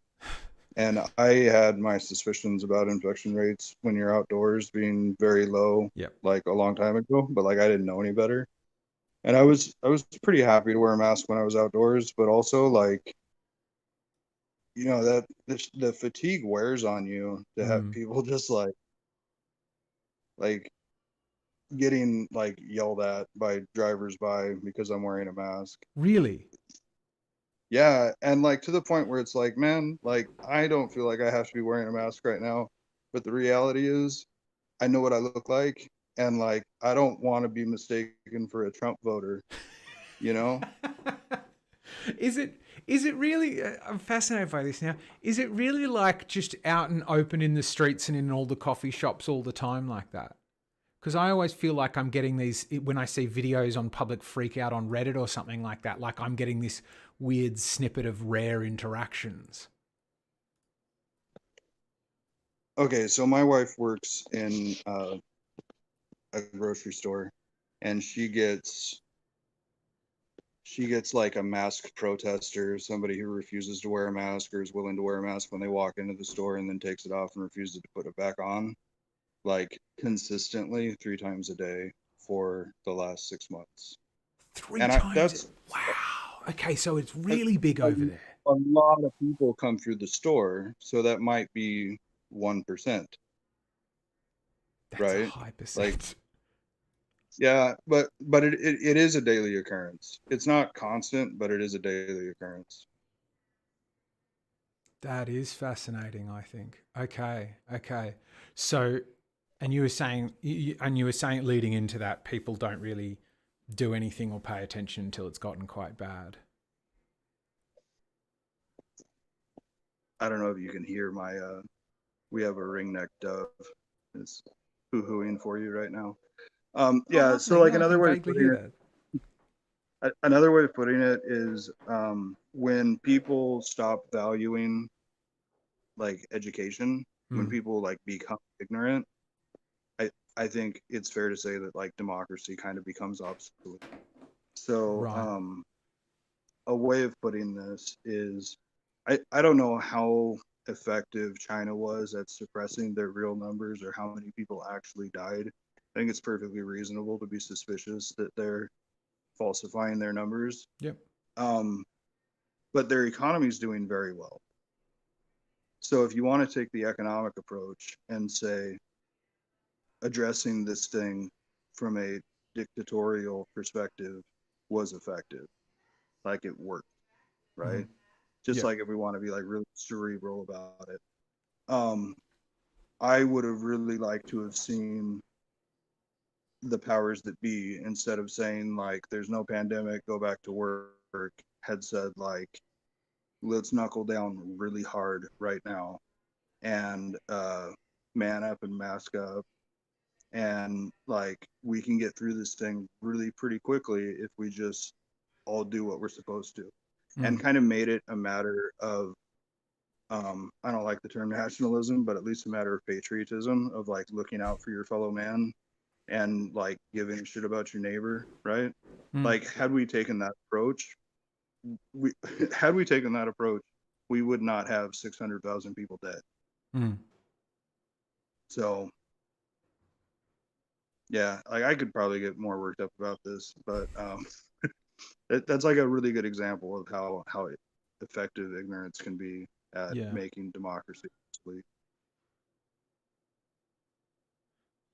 And I had my suspicions about infection rates when you're outdoors being very low, like a long time ago, but like I didn't know any better. And I was pretty happy to wear a mask when I was outdoors, but also like, that the fatigue wears on you to have people just like getting like yelled at by drivers by because I'm wearing a mask. Really? Yeah, and like to the point where it's like, man, like I don't feel like I have to be wearing a mask right now, but the reality is I know what I look like, and like I don't want to be mistaken for a Trump voter, you know? Is it really, I'm fascinated by this now, is it really like just out and open in the streets and in all the coffee shops all the time like that? Because I always feel like I'm getting these, when I see videos on public freak out on Reddit or something like that, like I'm getting this weird snippet of rare interactions. Okay, so my wife works in a grocery store, and she gets like a mask protester, somebody who refuses to wear a mask or is willing to wear a mask when they walk into the store and then takes it off and refuses to put it back on, like consistently 3 times a day for the last 6 months. Three And times. Wow. Okay, so it's really big over there. A lot of people come through the store, so that might be 1%, That's right? a high percent. Yeah, but it is a daily occurrence. It's not constant, but it is a daily occurrence. That is fascinating, I think. Okay. So, and you were saying, leading into that, people don't really do anything or pay attention until it's gotten quite bad. I don't know if you can hear my we have a ringneck dove. It's hoo-hooing for you right now. Yeah, so Lovely. like Yeah, I can vaguely hear that. another way of putting it is when people stop valuing like education, when people like become ignorant, I think it's fair to say that like democracy kind of becomes obsolete. So Right. a way of putting this is I don't know how effective China was at suppressing their real numbers or how many people actually died. I think it's perfectly reasonable to be suspicious that they're falsifying their numbers. Yep. But their economy is doing very well. So if you want to take the economic approach and say addressing this thing from a dictatorial perspective was effective, like it worked, right? Just Yep. like if we want to be like really cerebral about it. I would have really liked to have seen the powers that be, instead of saying like there's no pandemic, go back to work, had said like let's knuckle down really hard right now and man up and mask up, and like we can get through this thing really pretty quickly if we just all do what we're supposed to, and kind of made it a matter of I don't like the term nationalism, but at least a matter of patriotism, of like looking out for your fellow man and like giving a shit about your neighbor, right? Like had we taken that approach, we had we taken that approach, we would not have 600,000 people dead. So yeah, like I could probably get more worked up about this, but that's like a really good example of how effective ignorance can be at making democracy obsolete.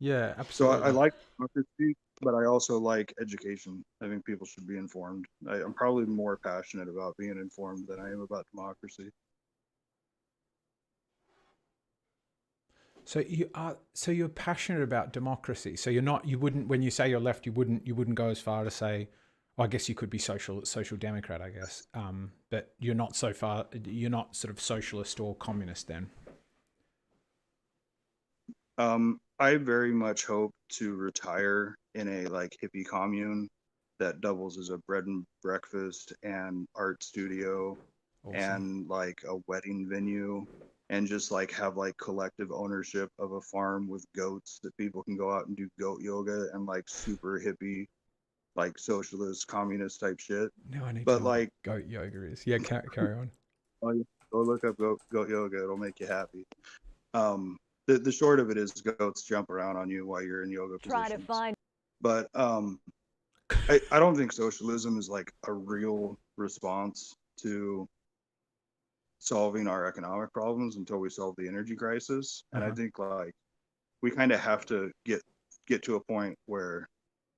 Yeah, So absolutely. I like democracy, but I also like education. I think people should be informed. I'm probably more passionate about being informed than I am about democracy. So you're passionate about democracy. So you wouldn't, when you say you're left, you wouldn't go as far to say, well, I guess you could be social democrat, I guess. But you're not you're not sort of socialist or communist then. I very much hope to retire in a like hippie commune that doubles as a bread and breakfast and art studio and like a wedding venue, and just like have like collective ownership of a farm with goats that people can go out and do goat yoga and like super hippie, like socialist, communist type shit. Now I need to But know what like, goat yoga is. Yeah, carry on. go look up goat yoga; it'll make you happy. The short of it is goats jump around on you while you're in yoga positions. But I don't think socialism is like a real response to solving our economic problems until we solve the energy crisis. And I think like we kind of have to get to a point where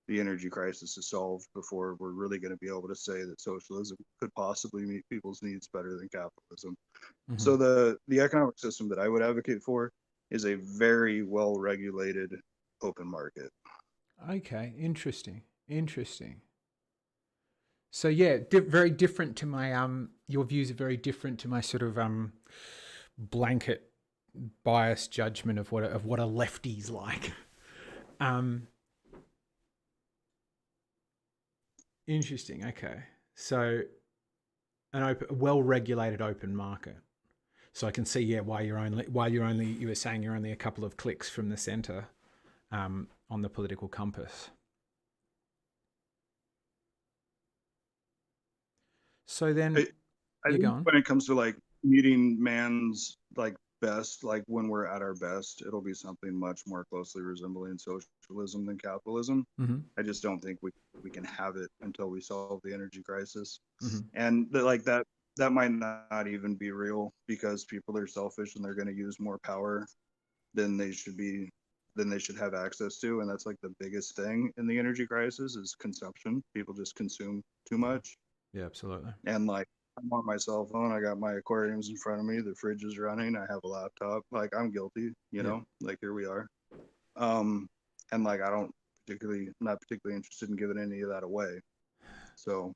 the energy crisis is solved before we're really going to be able to say that socialism could possibly meet people's needs better than capitalism. So the economic system that I would advocate for is a very well regulated open market. Okay, interesting. So yeah, very different to my your views are very different to my sort of blanket biased judgment of what a lefty's like. Interesting. Okay, so a well-regulated open market. So I can see why you were saying you're only a couple of clicks from the center on the political compass. So then I think when it comes to like meeting man's like best, like when we're at our best, it'll be something much more closely resembling socialism than capitalism. Mm-hmm. I just don't think we can have it until we solve the energy crisis. Mm-hmm. And like that might not even be real because people are selfish and they're going to use more power than they should be than they should have access to. And that's like the biggest thing in the energy crisis is consumption. People just consume too Yeah. much. Yeah, absolutely. And like I'm on my cell phone, I got my aquariums in front of me, the fridge is running, I have a laptop. Like I'm guilty, Yeah. like here we are. Um and like I'm not particularly interested in giving any of that away. So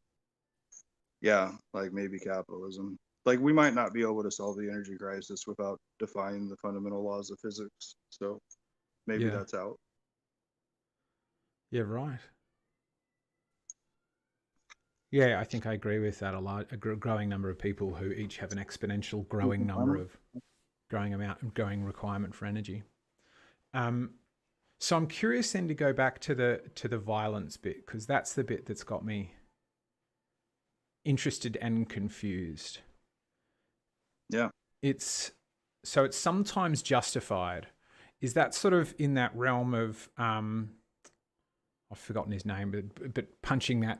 yeah, like maybe capitalism. Like we might not be able to solve the energy crisis without defying the fundamental laws of physics. So maybe Yeah. that's out. Yeah, right. Yeah, I think I agree with that a lot. Growing number of people who each have an exponential growing number of growing amount and growing requirement for energy. Um, so I'm curious then to go back to the violence bit, because that's the bit that's got me interested and confused. Yeah. It's sometimes justified. Is that sort of in that realm of I've forgotten his name, but punching that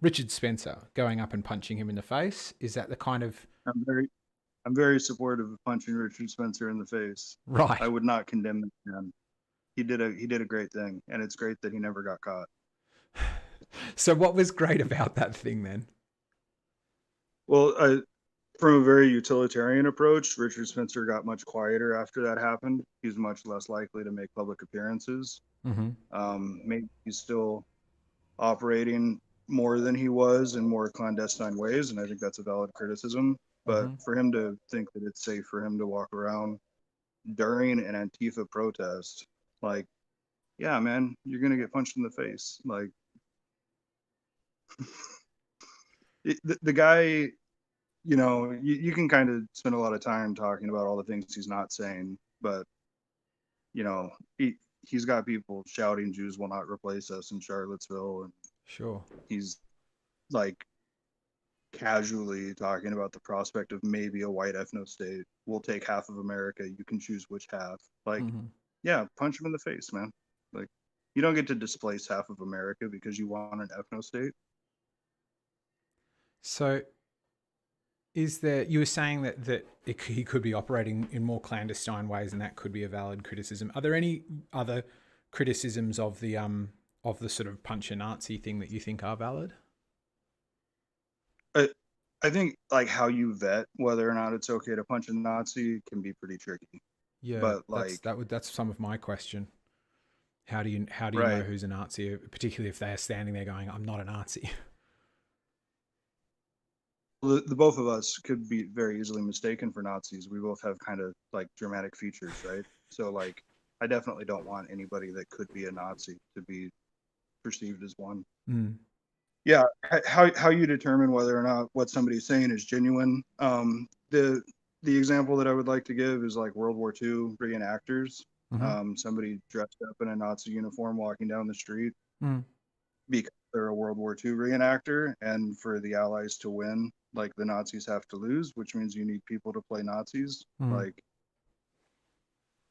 Richard Spencer, going up and punching him in the face? Is that the kind of I'm very supportive of punching Richard Spencer in the face. right? I would not condemn the man. He did a great thing, and it's great that he never got caught. So what was great about that thing then? Well, from a very utilitarian approach, Richard Spencer got much quieter after that happened. He's much less likely to make public appearances. Mm-hmm. Maybe he's still operating more than he was in more clandestine ways, and I think that's a valid criticism. But Mm-hmm. for him to think that it's safe for him to walk around during an Antifa protest, like, yeah, man, you're gonna get punched in the face. Like, the guy, you can kind of spend a lot of time talking about all the things he's not saying, but you know, he's got people shouting "Jews will not replace us" in Charlottesville, and Sure. he's like casually talking about the prospect of maybe a white ethno state. We'll take half of America. You can choose which half. Like, Mm-hmm. yeah, punch him in the face, man. Like, you don't get to displace half of America because you want an ethno state. So is there? You were saying that he could be operating in more clandestine ways, and that could be a valid criticism. Are there any other criticisms of the sort of punch a Nazi thing that you think are valid? I think like how you vet whether or not it's okay to punch a Nazi can be pretty tricky. Yeah, But like, that's some of my question. How do you know right, who's a Nazi, particularly if they are standing there going, "I'm not a Nazi." the both of us could be very easily mistaken for Nazis. We both have kind of like dramatic features, right? So like, I definitely don't want anybody that could be a Nazi to be perceived as one. Mm. Yeah, how you determine whether or not what somebody's saying is genuine. The example that I would like to give is like World War II reenactors. Mm-hmm. Somebody dressed up in a Nazi uniform walking down the street Mm. because they're a World War II reenactor, and for the Allies to win, like the Nazis have to lose, which means you need people to play Nazis. Mm. Like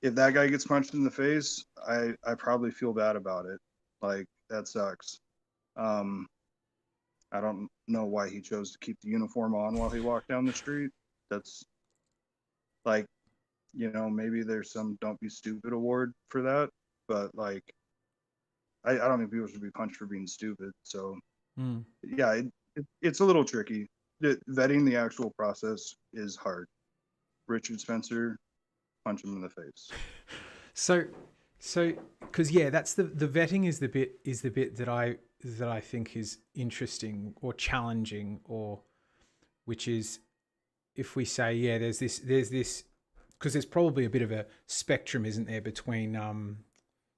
if that guy gets punched in the face, I probably feel bad about it. Like that sucks. Um, I don't know why he chose to keep the uniform on while he walked down the street. That's like, maybe there's some "Don't Be Stupid" award for that, but like, I don't think people should be punched for being stupid. So Mm. yeah, it's a little tricky. Vetting the actual process is hard. Richard Spencer, punch him in the face. So, because yeah, that's the vetting is the bit that I think is interesting or challenging, or which is if we say yeah, there's this because there's probably a bit of a spectrum, isn't there, between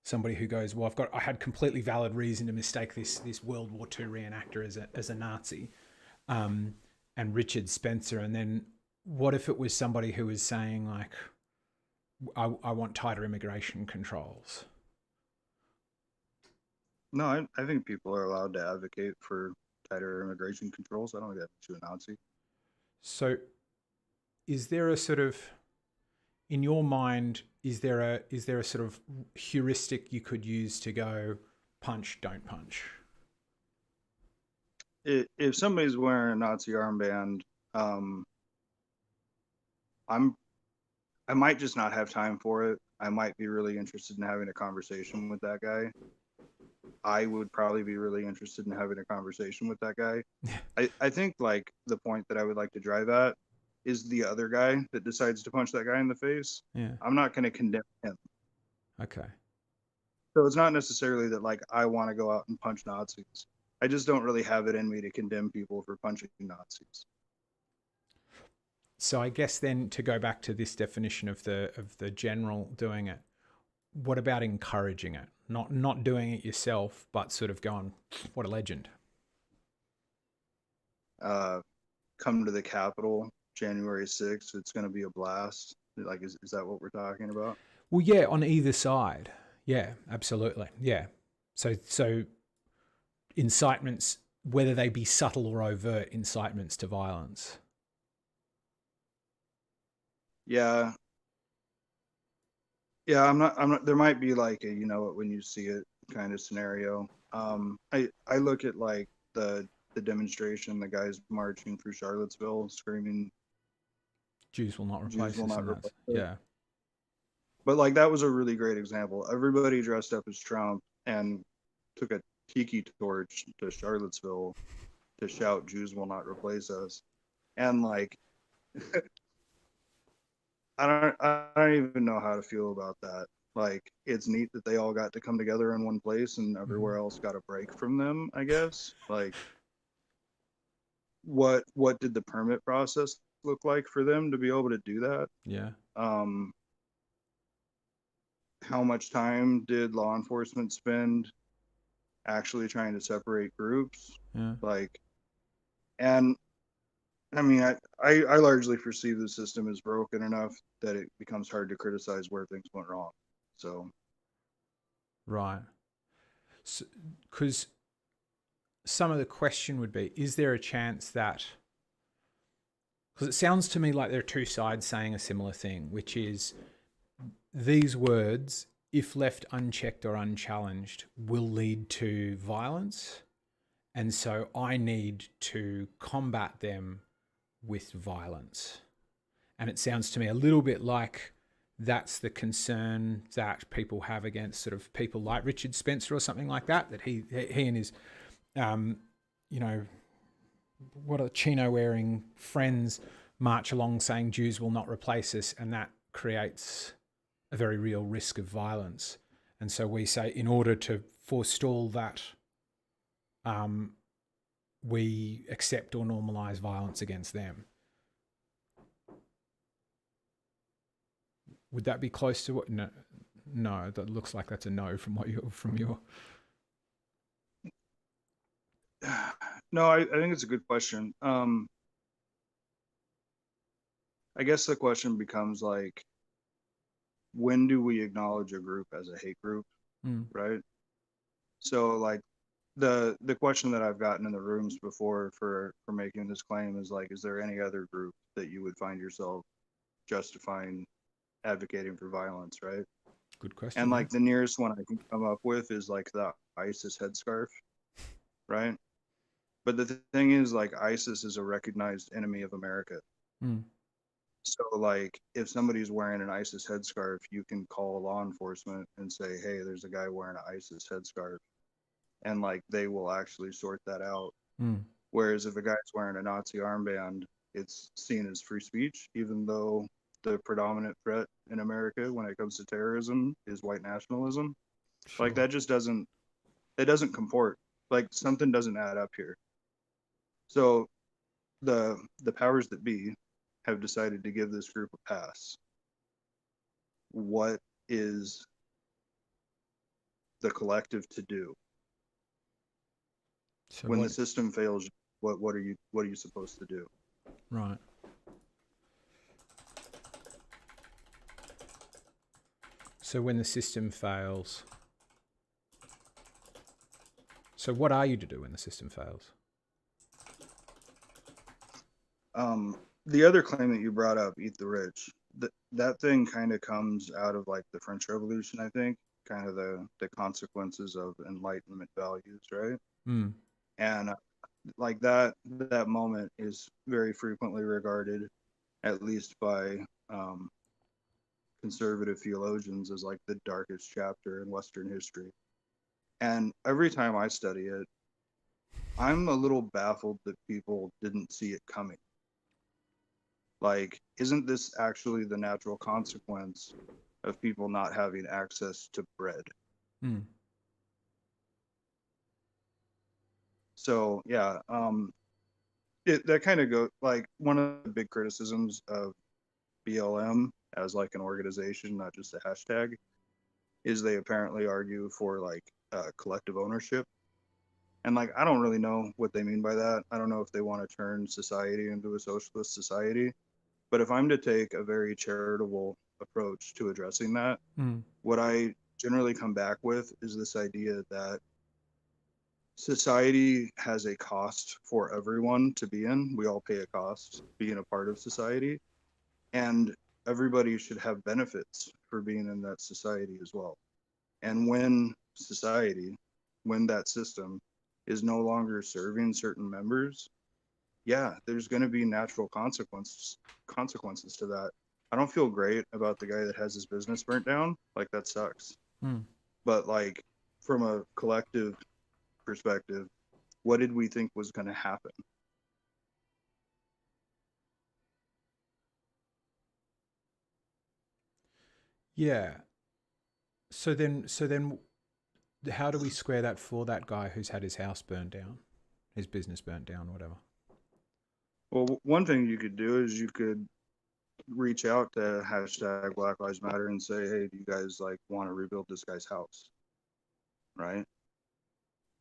somebody who goes, well, I had completely valid reason to mistake this World War II reenactor as a Nazi, and Richard Spencer, and then what if it was somebody who was saying like, I want tighter immigration controls. No, I think people are allowed to advocate for tighter immigration controls. I don't think that makes you a Nazi. So is there a sort of, in your mind, is there a sort of heuristic you could use to go punch, don't punch? If somebody's wearing a Nazi armband, I might just not have time for it. I might be really interested in having a conversation with that guy. I would probably be really interested in having a conversation with that guy. I think like the point that I would like to drive at is the other guy that decides to punch that guy in the face. Yeah. I'm not going to condemn him. Okay. So it's not necessarily that like I want to go out and punch Nazis. I just don't really have it in me to condemn people for punching Nazis. So I guess then to go back to this definition of the general doing it, what about encouraging it? Not doing it yourself, but sort of going, what a legend. Come to the Capitol January 6th. It's going to be a blast. Like, is that what we're talking about? Well, yeah, on either side. Yeah, absolutely. Yeah. So incitements, whether they be subtle or overt incitements to violence. Yeah. Yeah, I'm not, there might be like a, you know it when you see it kind of scenario. I look at like the demonstration, the guys marching through Charlottesville screaming, Jews will not replace Jews will us. not replace us. Yeah. But like that was a really great example. Everybody dressed up as Trump and took a tiki torch to Charlottesville to shout, Jews will not replace us. And like, I don't even know how to feel about that. Like, it's neat that they all got to come together in one place and everywhere else got a break from them, I guess. Like, what did the permit process look like for them to be able to do that? Yeah. How much time did law enforcement spend actually trying to separate groups? Yeah. Like, and I mean, I largely perceive the system is broken enough that it becomes hard to criticize where things went wrong. So, right. Because some of the question would be, is there a chance that, because it sounds to me like there are two sides saying a similar thing, which is these words, if left unchecked or unchallenged, will lead to violence. And so I need to combat them with violence. And it sounds to me a little bit like that's the concern that people have against sort of people like Richard Spencer or something like that, that he and his, you know, what are Chino wearing friends march along saying Jews will not replace us. And that creates a very real risk of violence. And so we say, in order to forestall that, we accept or normalize violence against them. Would that be close to what? No, that looks like that's a no from your. No, I think it's a good question. I guess the question becomes like, when do we acknowledge a group as a hate group, right? So like the question that I've gotten in the rooms before for making this claim is like, is there any other group that you would find yourself justifying advocating for violence, right? Good question. And like the nearest one I can come up with is like the ISIS headscarf, right? But the thing is, like, ISIS is a recognized enemy of America. So like if somebody's wearing an ISIS headscarf, you can call law enforcement and say, hey, there's a guy wearing an ISIS headscarf, and like they will actually sort that out. Whereas if a guy's wearing a Nazi armband, it's seen as free speech, even though the predominant threat in America when it comes to terrorism is white nationalism. Sure. Like that just doesn't comport. Like something doesn't add up here. So the powers that be have decided to give this group a pass. What is the collective to do? So when the system fails, what are you supposed to do? Right. So when the system fails, so what are you to do when the system fails? The other claim that you brought up, eat the rich, that thing kind of comes out of like the French Revolution, I think, kind of the consequences of Enlightenment values, right? Mm. And like that moment is very frequently regarded, at least by um, conservative theologians, as like the darkest chapter in Western history. And every time I study it, I'm a little baffled that people didn't see it coming. Like, isn't this actually the natural consequence of people not having access to bread? Mm. So yeah, that kind of go like one of the big criticisms of BLM as like an organization, not just a hashtag, is they apparently argue for like collective ownership. And like, I don't really know what they mean by that. I don't know if they want to turn society into a socialist society. But if I'm to take a very charitable approach to addressing that, Mm. what I generally come back with is this idea that society has a cost for everyone to be in. We all pay a cost being a part of society, and everybody should have benefits for being in that society as well. And when society, when that system is no longer serving certain members, yeah, there's going to be natural consequences to that. I don't feel great about the guy that has his business burnt down. Like, that sucks. Mm. But like, from a collective perspective, what did we think was going to happen? Yeah. So then, how do we square that for that guy who's had his house burned down, his business burnt down, whatever? Well, one thing you could do is you could reach out to hashtag Black Lives Matter and say, hey, do you guys like want to rebuild this guy's house? Right.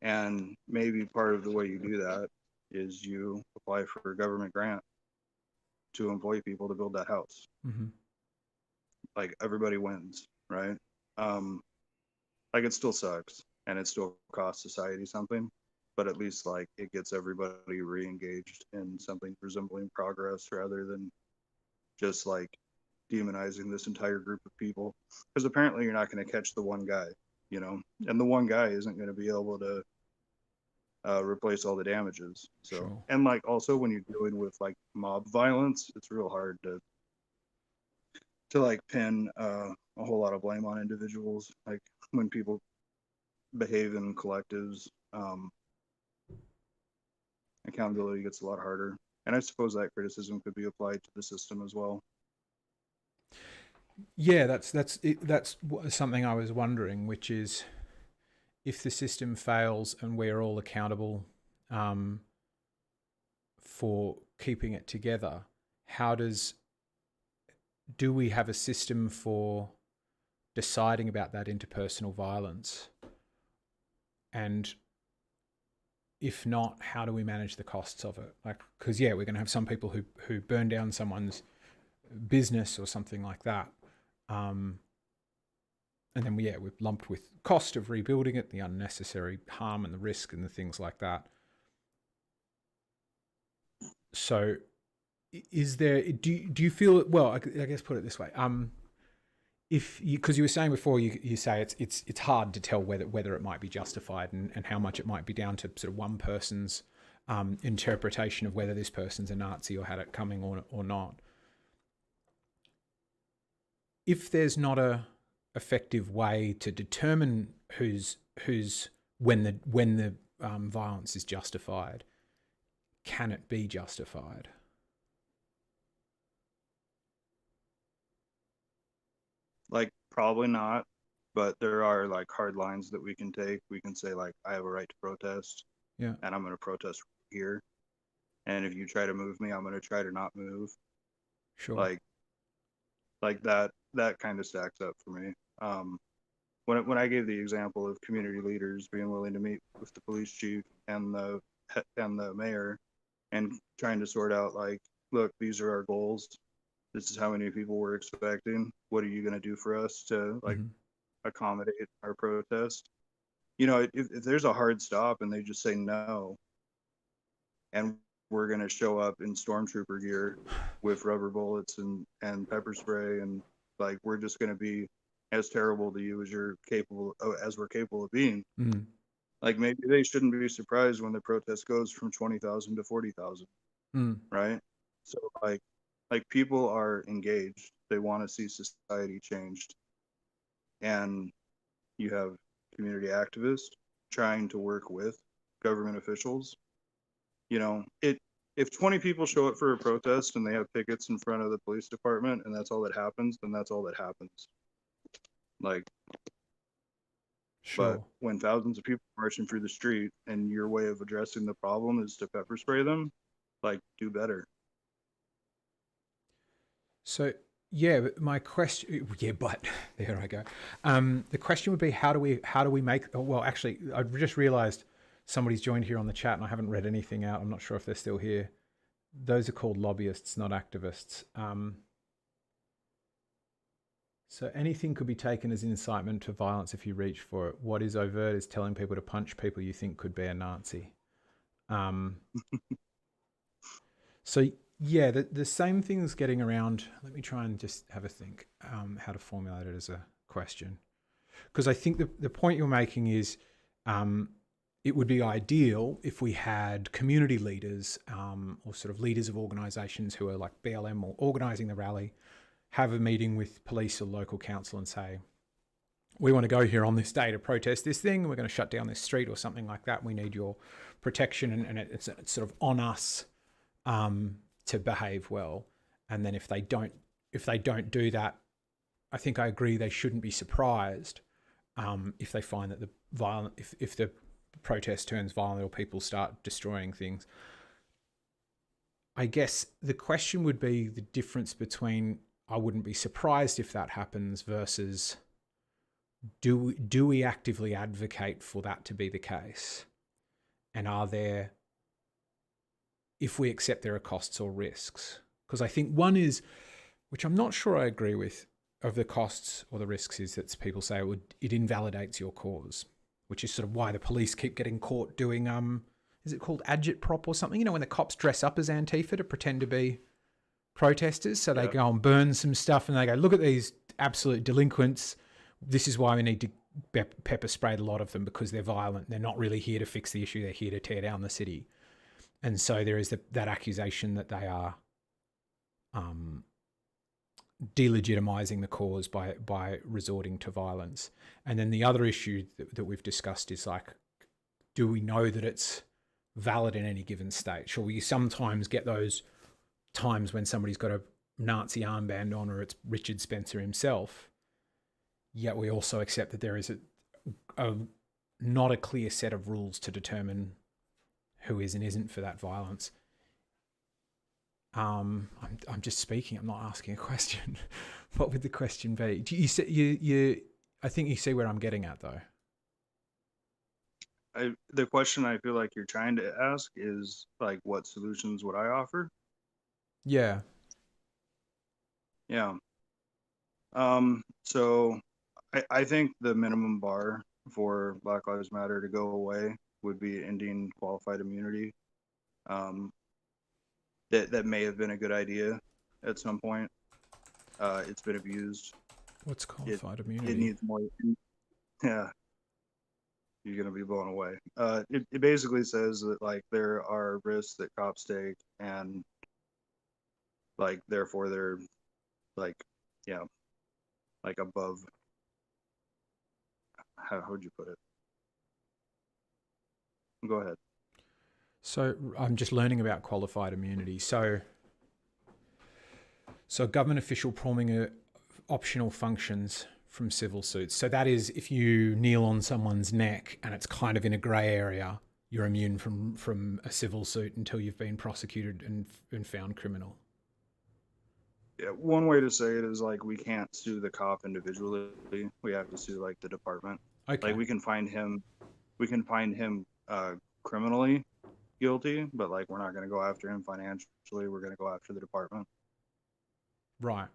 And maybe part of the way you do that is you apply for a government grant to employ people to build that house. Mm-hmm. Like, everybody wins, right? Um, like, it still sucks and it still costs society something, but at least like it gets everybody re-engaged in something resembling progress rather than just like demonizing this entire group of people. Because apparently you're not going to catch the one guy, you know, and the one guy isn't going to be able to replace all the damages. So, Sure. and like also when you're dealing with like mob violence, it's real hard to like pin a whole lot of blame on individuals. Like, when people behave in collectives, accountability gets a lot harder. And I suppose that criticism could be applied to the system as well. Yeah, that's something I was wondering, which is if the system fails and we're all accountable um, for keeping it together, do we have a system for deciding about that interpersonal violence? And if not, how do we manage the costs of it? Like, because yeah, we're going to have some people who burn down someone's business or something like that. And then we're lumped with cost of rebuilding it, the unnecessary harm and the risk and the things like that. So is there, do you feel, well, I guess put it this way. If you, because you were saying before, you say it's hard to tell whether it might be justified and how much it might be down to sort of one person's interpretation of whether this person's a Nazi or had it coming or not. If there's not a effective way to determine who's when the violence is justified, can it be justified? Like, probably not, but there are like hard lines that we can take. We can say like, I have a right to protest, Yeah, and I'm going to protest here. And if you try to move me, I'm going to try to not move. sure. Like that kind of stacks up for me. When I gave the example of community leaders being willing to meet with the police chief and the mayor and trying to sort out like, look, these are our goals. This is how many people we're expecting. What are you going to do for us to like Mm-hmm. accommodate our protest? You know, if there's a hard stop and they just say no, and we're going to show up in stormtrooper gear with rubber bullets and pepper spray, and like we're just going to be as terrible to you as we're capable of being. Mm. Like maybe they shouldn't be surprised when the protest goes from 20,000 to 40,000, right? So like people are engaged. They want to see society changed, and you have community activists trying to work with government officials. You know, if 20 people show up for a protest and they have pickets in front of the police department and that's all that happens, then that's all that happens. Like, Sure. but when thousands of people are marching through the street and your way of addressing the problem is to pepper spray them, like, do better. So yeah, but my question, yeah, but there I go. The question would be, how do we make? Well, actually, I just realised somebody's joined here on the chat, and I haven't read anything out. I'm not sure if they're still here. Those are called lobbyists, not activists. So anything could be taken as incitement to violence if you reach for it. What is overt is telling people to punch people you think could be a Nazi. So yeah, the same thing's getting around. Let me try and just have a think how to formulate it as a question. Because I think the point you're making is it would be ideal if we had community leaders or sort of leaders of organisations who are like BLM or organising the rally, have a meeting with police or local council and say, we want to go here on this day to protest this thing, and we're going to shut down this street or something like that. We need your protection, and it's sort of on us to behave well. And then if they don't do that, I think I agree they shouldn't be surprised if they find that if the protest turns violent or people start destroying things. I guess the question would be the difference between I wouldn't be surprised if that happens versus do we actively advocate for that to be the case? And are there, if we accept there are costs or risks? Because I think one is, which I'm not sure I agree with, of the costs or the risks, is that people say it invalidates your cause, which is sort of why the police keep getting caught doing, is it called agitprop or something? You know, when the cops dress up as Antifa to pretend to be protesters. So they go and burn some stuff and they go, look at these absolute delinquents. This is why we need to pepper spray a lot of them, because they're violent. They're not really here to fix the issue. They're here to tear down the city. And so there is that accusation that they are delegitimizing the cause by resorting to violence. And then the other issue that we've discussed is like, do we know that it's valid in any given state? Shall we sometimes get those times when somebody's got a Nazi armband on, or it's Richard Spencer himself, yet we also accept that there is not a clear set of rules to determine who is and isn't for that violence. I'm just speaking. I'm not asking a question. What would the question be? I think you see where I'm getting at, though. The question I feel like you're trying to ask is like, what solutions would I offer? Yeah. Yeah. So I think the minimum bar for Black Lives Matter to go away would be ending qualified immunity. That may have been a good idea at some point. It's been abused. What's qualified immunity? It needs more. Yeah. You're going to be blown away. It basically says that like there are risks that cops take, and like therefore they're like, yeah, like above. How would you put it? Go ahead. So I'm just learning about qualified immunity. So a government official performing optional functions from civil suits. So that is, if you kneel on someone's neck and it's kind of in a grey area, you're immune from a civil suit until you've been prosecuted and found criminal. Yeah, one way to say it is like we can't sue the cop individually. We have to sue like the department. Okay. Like we can find him criminally guilty, but like we're not going to go after him financially. We're going to go after the department. Right.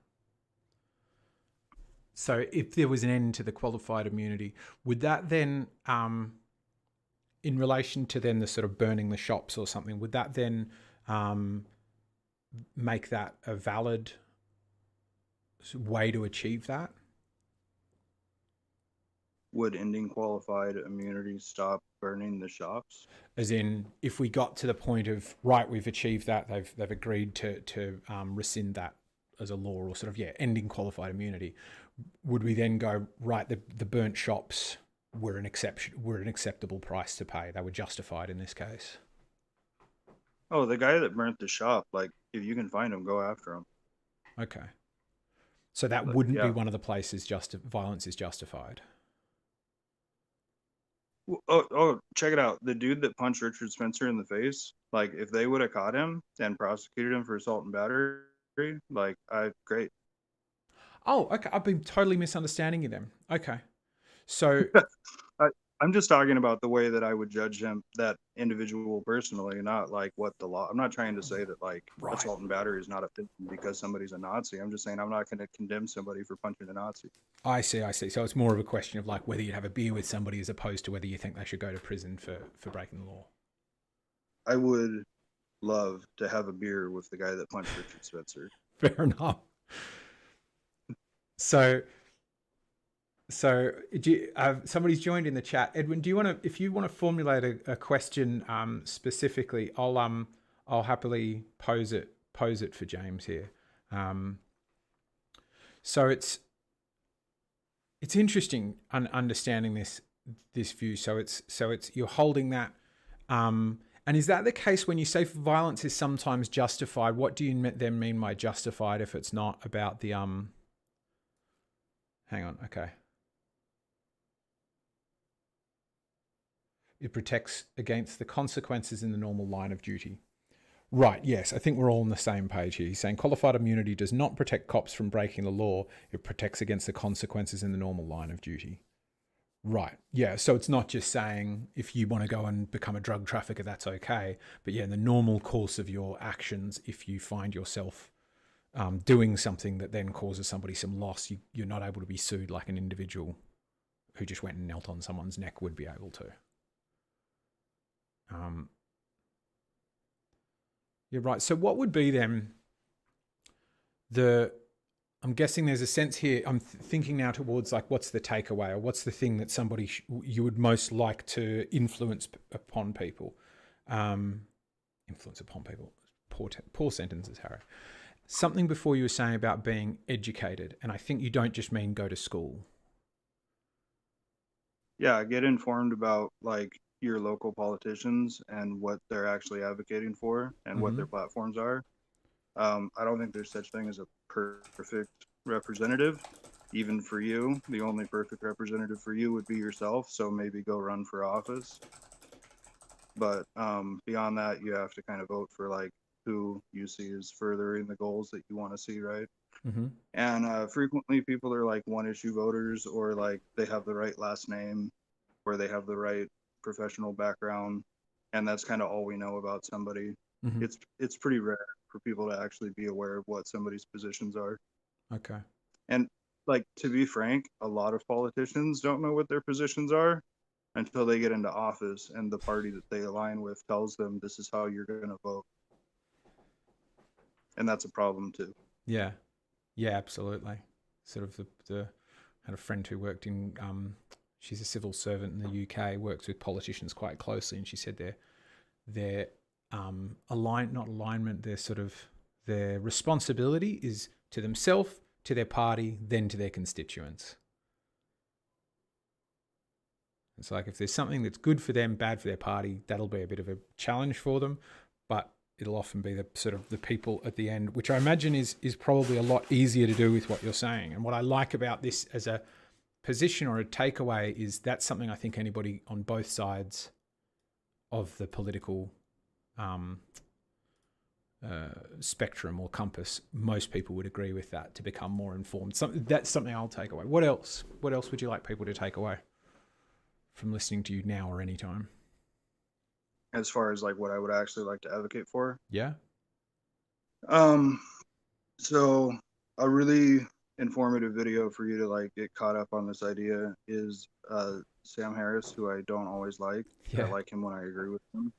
So if there was an end to the qualified immunity, would that then, in relation to then the sort of burning the shops or something, would that then make that a valid way to achieve that? Would ending qualified immunity stop burning the shops? As in, if we got to the point of, right, we've achieved that, they've agreed to rescind that as a law, or sort of, ending qualified immunity, would we then go, right, the burnt shops were an acceptable price to pay? They were justified in this case. Oh, the guy that burnt the shop, like, if you can find him, go after him. Okay. So that But, wouldn't be yeah. one of the places violence is justified. Oh, check it out. The dude that punched Richard Spencer in the face, like, if they would have caught him and prosecuted him for assault and battery, like, great. Oh, okay. I've been totally misunderstanding you then. Okay. So I'm just talking about the way that I would judge him, that individual personally, not like what the law. I'm not trying to say that like right. assault and battery is not a thing because somebody's a Nazi. I'm just saying I'm not going to condemn somebody for punching a Nazi. I see. So it's more of a question of like whether you'd have a beer with somebody as opposed to whether you think they should go to prison for breaking the law. I would love to have a beer with the guy that punched Richard Spencer. Fair enough. So somebody's joined in the chat. Edwin, do you want to, if you want to formulate a question specifically, I'll happily pose it for James here. So it's interesting understanding this view. So it's you're holding that. And is that the case when you say violence is sometimes justified? What do you then mean by justified if it's not about the hang on, okay. It protects against the consequences in the normal line of duty. Right, yes, I think we're all on the same page here. He's saying qualified immunity does not protect cops from breaking the law. It protects against the consequences in the normal line of duty. Right, yeah, so it's not just saying if you want to go and become a drug trafficker, that's okay. But yeah, in the normal course of your actions, if you find yourself doing something that then causes somebody some loss, you're not able to be sued like an individual who just went and knelt on someone's neck would be able to. You're right. So what would be then I'm guessing there's a sense here, I'm thinking now towards like, what's the takeaway, or what's the thing that somebody you would most like to influence upon people? Influence upon people. Poor sentences, Harry. Something before you were saying about being educated, and I think you don't just mean go to school. Yeah, get informed about like your local politicians and what they're actually advocating for and what their platforms are. I don't think there's such thing as a perfect representative. Even for you, the only perfect representative for you would be yourself. So maybe go run for office. But beyond that, you have to kind of vote for like who you see as furthering the goals that you want to see, right? Mm-hmm. And frequently people are like one issue voters, or like they have the right last name, or they have the right professional background, and that's kind of all we know about somebody. Mm-hmm. It's pretty rare for people to actually be aware of what somebody's positions are. Okay. And like, to be frank, a lot of politicians don't know what their positions are until they get into office and the party that they align with tells them this is how you're going to vote. And that's a problem too. Yeah, absolutely. Sort of the had a friend who worked in she's a civil servant in the UK, works with politicians quite closely, and she said their their responsibility is to themselves, to their party, then to their constituents. It's like if there's something that's good for them, bad for their party, that'll be a bit of a challenge for them, but it'll often be the sort of the people at the end, which I imagine is probably a lot easier to do with what you're saying. And what I like about this as a position or a takeaway is that's something I think anybody on both sides of the political spectrum or compass, most people would agree with that, to become more informed. That's something I'll take away. What else would you like people to take away from listening to you now or anytime? As far as like what I would actually like to advocate for? Yeah. So a really informative video for you to like get caught up on this idea is Sam Harris, who I don't always like. Yeah. I like him when I agree with him.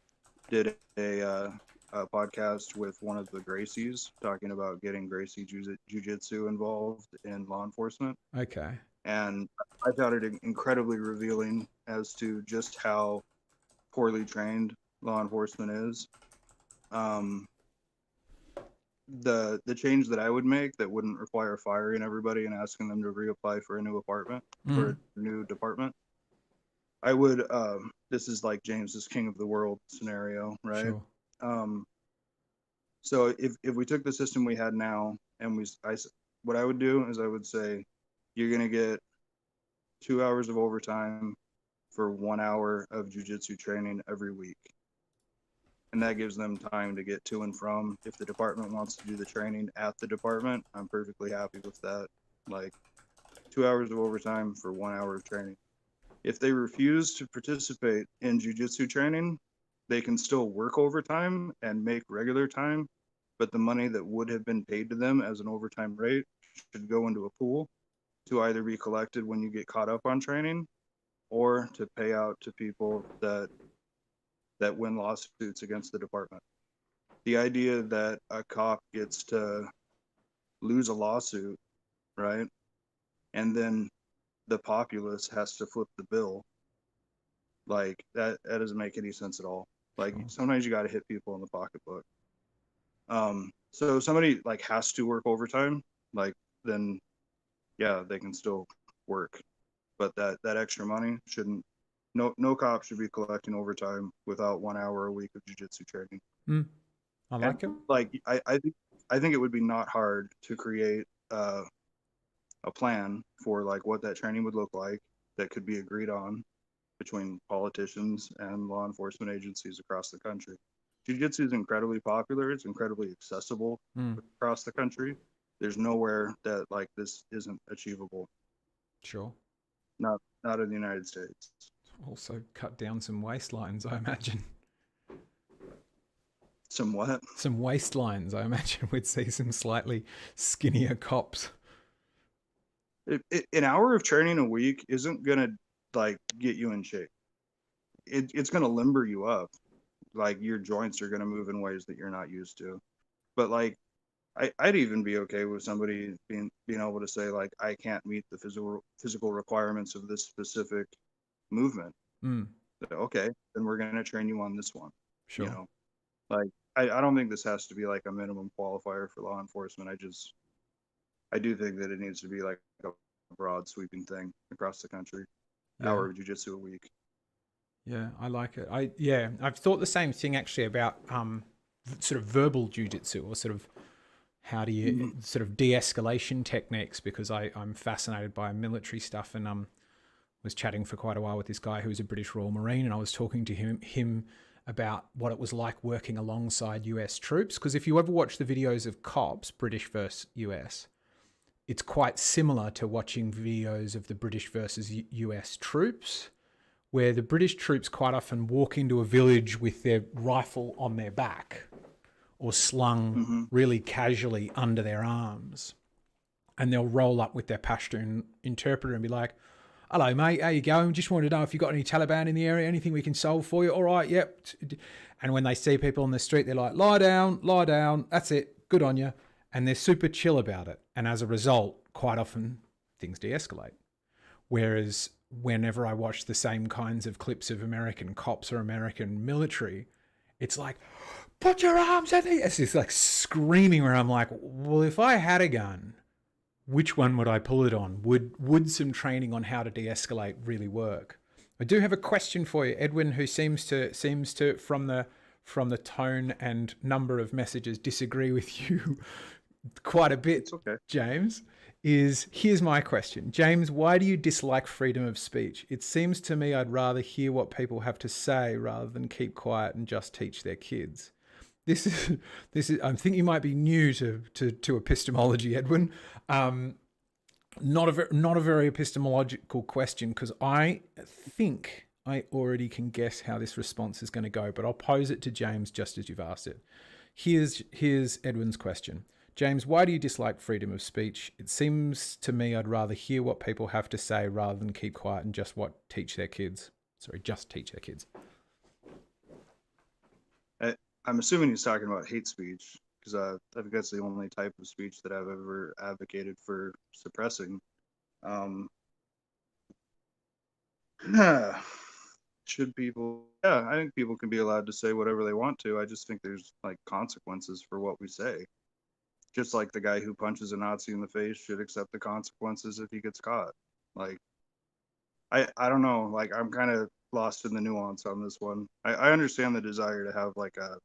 Did a a podcast with one of the Gracies talking about getting Gracie Jiu-Jitsu involved in law enforcement. Okay. And I found it incredibly revealing as to just how poorly trained law enforcement is. The change that I would make that wouldn't require firing everybody and asking them to reapply for a new apartment, for a new department, I would, this is like James's King of the World scenario, right? Sure. So if we took the system we had now and what I would do is I would say, you're going to get 2 hours of overtime for 1 hour of jiu-jitsu training every week. And that gives them time to get to and from. If the department wants to do the training at the department, I'm perfectly happy with that. Like 2 hours of overtime for 1 hour of training. If they refuse to participate in jiu-jitsu training, they can still work overtime and make regular time, but the money that would have been paid to them as an overtime rate should go into a pool to either be collected when you get caught up on training or to pay out to people that win lawsuits against the department. The idea that a cop gets to lose a lawsuit, right? And then the populace has to flip the bill. Like that doesn't make any sense at all. Like sometimes you got to hit people in the pocketbook. So if somebody like has to work overtime, like then yeah, they can still work. But that extra money shouldn't, no cop should be collecting overtime without 1 hour a week of jiu-jitsu training. I like it. Like I think it would be not hard to create a plan for like what that training would look like that could be agreed on between politicians and law enforcement agencies across the country. Jiu-jitsu is incredibly popular. It's incredibly accessible across the country. There's nowhere that like this isn't achievable. Sure. Not in the United States. Also cut down some waistlines, I imagine. Some what? Some waistlines. I imagine we'd see some slightly skinnier cops. An hour of training a week isn't gonna like get you in shape. It's gonna limber you up. Like your joints are gonna move in ways that you're not used to. But like I'd even be okay with somebody being able to say like I can't meet the physical requirements of this specific movement. Okay, then we're gonna train you on this one. Sure. You know, like I don't think this has to be like a minimum qualifier for law enforcement. I do think that it needs to be like a broad sweeping thing across the country. Hour of jiu-jitsu a week. Yeah, I like it. I've thought the same thing actually about sort of verbal jiu-jitsu, or sort of how do you sort of de-escalation techniques, because I'm fascinated by military stuff, and was chatting for quite a while with this guy who was a British Royal Marine, and I was talking to him about what it was like working alongside US troops, because if you ever watch the videos of cops, British versus US, it's quite similar to watching videos of the British versus US troops, where the British troops quite often walk into a village with their rifle on their back or slung really casually under their arms. And they'll roll up with their Pashtun interpreter and be like, "Hello, mate, how you going? Just wanted to know if you got any Taliban in the area, anything we can solve for you." "All right, yep." And when they see people on the street, they're like, lie down, that's it, good on you. And they're super chill about it. And as a result, quite often things de-escalate. Whereas whenever I watch the same kinds of clips of American cops or American military, it's like, "Put your arms at the..." It's just like screaming, where I'm like, well, if I had a gun, which one would I pull it on? Would some training on how to de-escalate really work? I do have a question for you, Edwin, who seems to from the tone and number of messages disagree with you quite a bit. It's okay. James, here's my question. James, why do you dislike freedom of speech? It seems to me I'd rather hear what people have to say rather than keep quiet and just teach their kids. This is. I think you might be new to epistemology, Edwin. Not a very epistemological question, because I think I already can guess how this response is going to go, but I'll pose it to James just as you've asked it. Here's Edwin's question. James, why do you dislike freedom of speech? It seems to me I'd rather hear what people have to say rather than keep quiet and just teach their kids. I'm assuming he's talking about hate speech, because I think that's the only type of speech that I've ever advocated for suppressing. Should people? Yeah, I think people can be allowed to say whatever they want to. I just think there's like consequences for what we say. Just like the guy who punches a Nazi in the face should accept the consequences if he gets caught. Like, I don't know. Like, I'm kind of lost in the nuance on this one. I understand the desire to have like a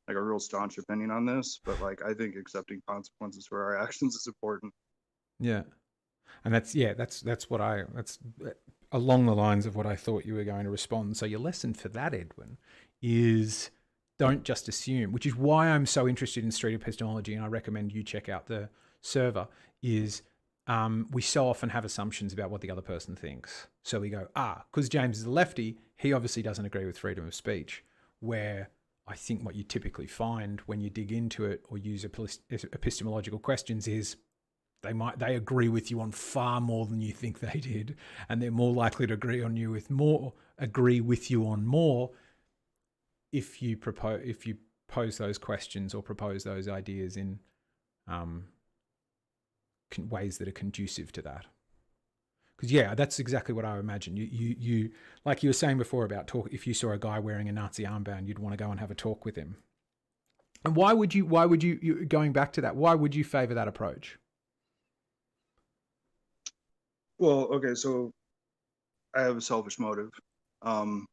real staunch opinion on this, but like I think accepting consequences for our actions is important. Yeah. And that's along the lines of what I thought you were going to respond. So your lesson for that, Edwin, is don't just assume, which is why I'm so interested in street epistemology, and I recommend you check out the server, is we so often have assumptions about what the other person thinks. So we go, because James is a lefty, he obviously doesn't agree with freedom of speech, where I think what you typically find when you dig into it or use epistemological questions is they agree with you on far more than you think they did, and they're more likely to agree with you on more if you pose those questions or propose those ideas in ways that are conducive to that. Because that's exactly what I imagine. You like you were saying before about talk. If you saw a guy wearing a Nazi armband, you'd want to go and have a talk with him. And why would you going back to that? Why would you favor that approach? Well, okay, so I have a selfish motive. I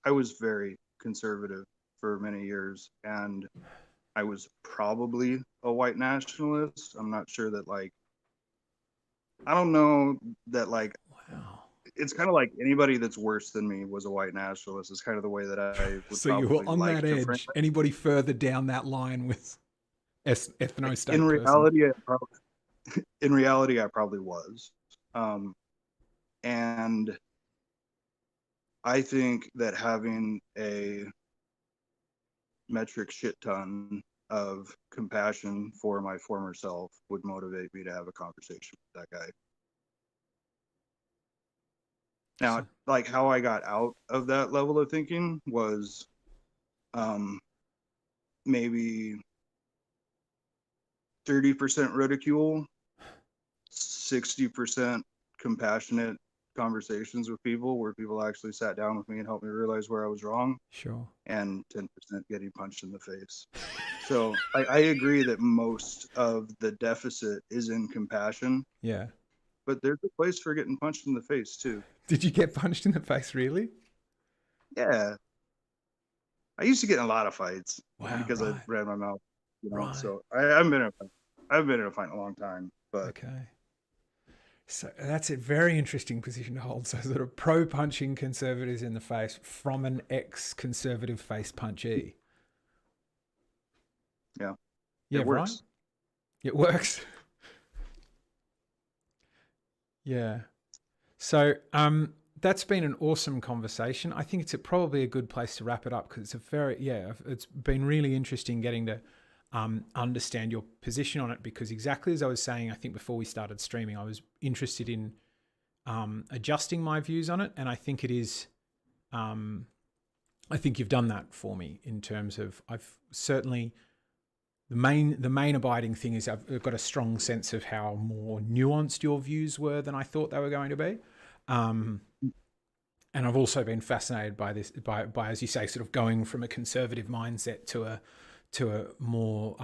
was very conservative for many years, and I was probably a white nationalist. I'm not sure that I don't know that Wow. It's kind of like anybody that's worse than me was a white nationalist is kind of the way that I would so you were on like that edge. Anybody further down that line was ethno-state in person. reality I probably was. And I think that having a metric shit ton of compassion for my former self would motivate me to have a conversation with that guy. Now, like how I got out of that level of thinking was maybe 30% ridicule, 60% compassionate conversations with people where people actually sat down with me and helped me realize where I was wrong. Sure. And 10% getting punched in the face. So I agree that most of the deficit is in compassion. Yeah. But there's a place for getting punched in the face too. Did you get punched in the face, really? Yeah. I used to get in a lot of fights because right. I ran my mouth. Right. So I've been in a fight in a long time. But okay. So that's a very interesting position to hold. So sort of pro-punching conservatives in the face from an ex-conservative face punchee. Yeah. Yeah, it works. Right? It works. Yeah. So that's been an awesome conversation. I think it's probably a good place to wrap it up because it's been really interesting getting to understand your position on it, because exactly as I was saying, I think before we started streaming, I was interested in adjusting my views on it. And I think it is, I think you've done that for me in terms of I've certainly, the main abiding thing is I've got a strong sense of how more nuanced your views were than I thought they were going to be. And I've also been fascinated by this, by as you say, sort of going from a conservative mindset to a more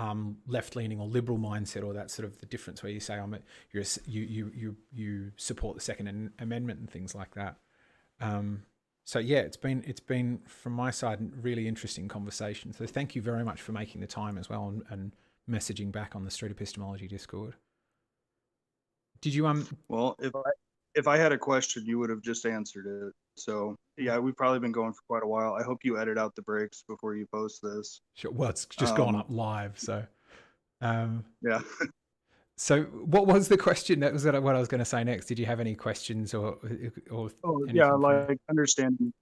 left-leaning or liberal mindset, or that sort of the difference where you say you support the Second Amendment and things like that. So yeah, it's been from my side a really interesting conversation. So thank you very much for making the time as well and messaging back on the Street Epistemology Discord. Did you Well, if I had a question, you would have just answered it. So yeah, we've probably been going for quite a while. I hope you edit out the breaks before you post this. Sure. Well, it's just gone up live, so yeah. So what was the question? That was what I was going to say next. Did you have any questions or yeah, like understanding,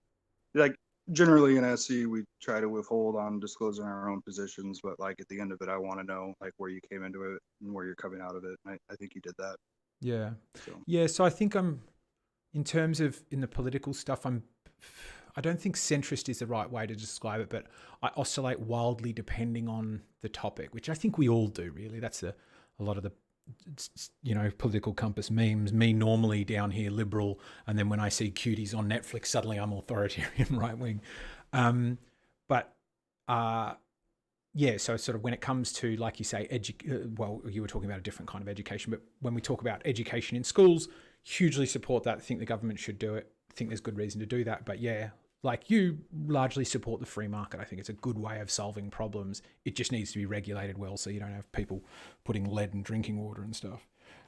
like generally in SC we try to withhold on disclosing our own positions, but like at the end of it I want to know like where you came into it and where you're coming out of it. And I think you did that. Yeah. So I think I'm, in terms of in the political stuff, I don't think centrist is the right way to describe it, but I oscillate wildly depending on the topic, which I think we all do, really. That's a lot of the, political compass memes. Me normally down here, liberal, and then when I see cuties on Netflix, suddenly I'm authoritarian, right wing. Yeah, so sort of when it comes to, like you say, you were talking about a different kind of education, but when we talk about education in schools, hugely support that. I think the government should do it. I think there's good reason to do that. But yeah, like you largely support the free market. I think it's a good way of solving problems. It just needs to be regulated well so you don't have people putting lead in drinking water and stuff.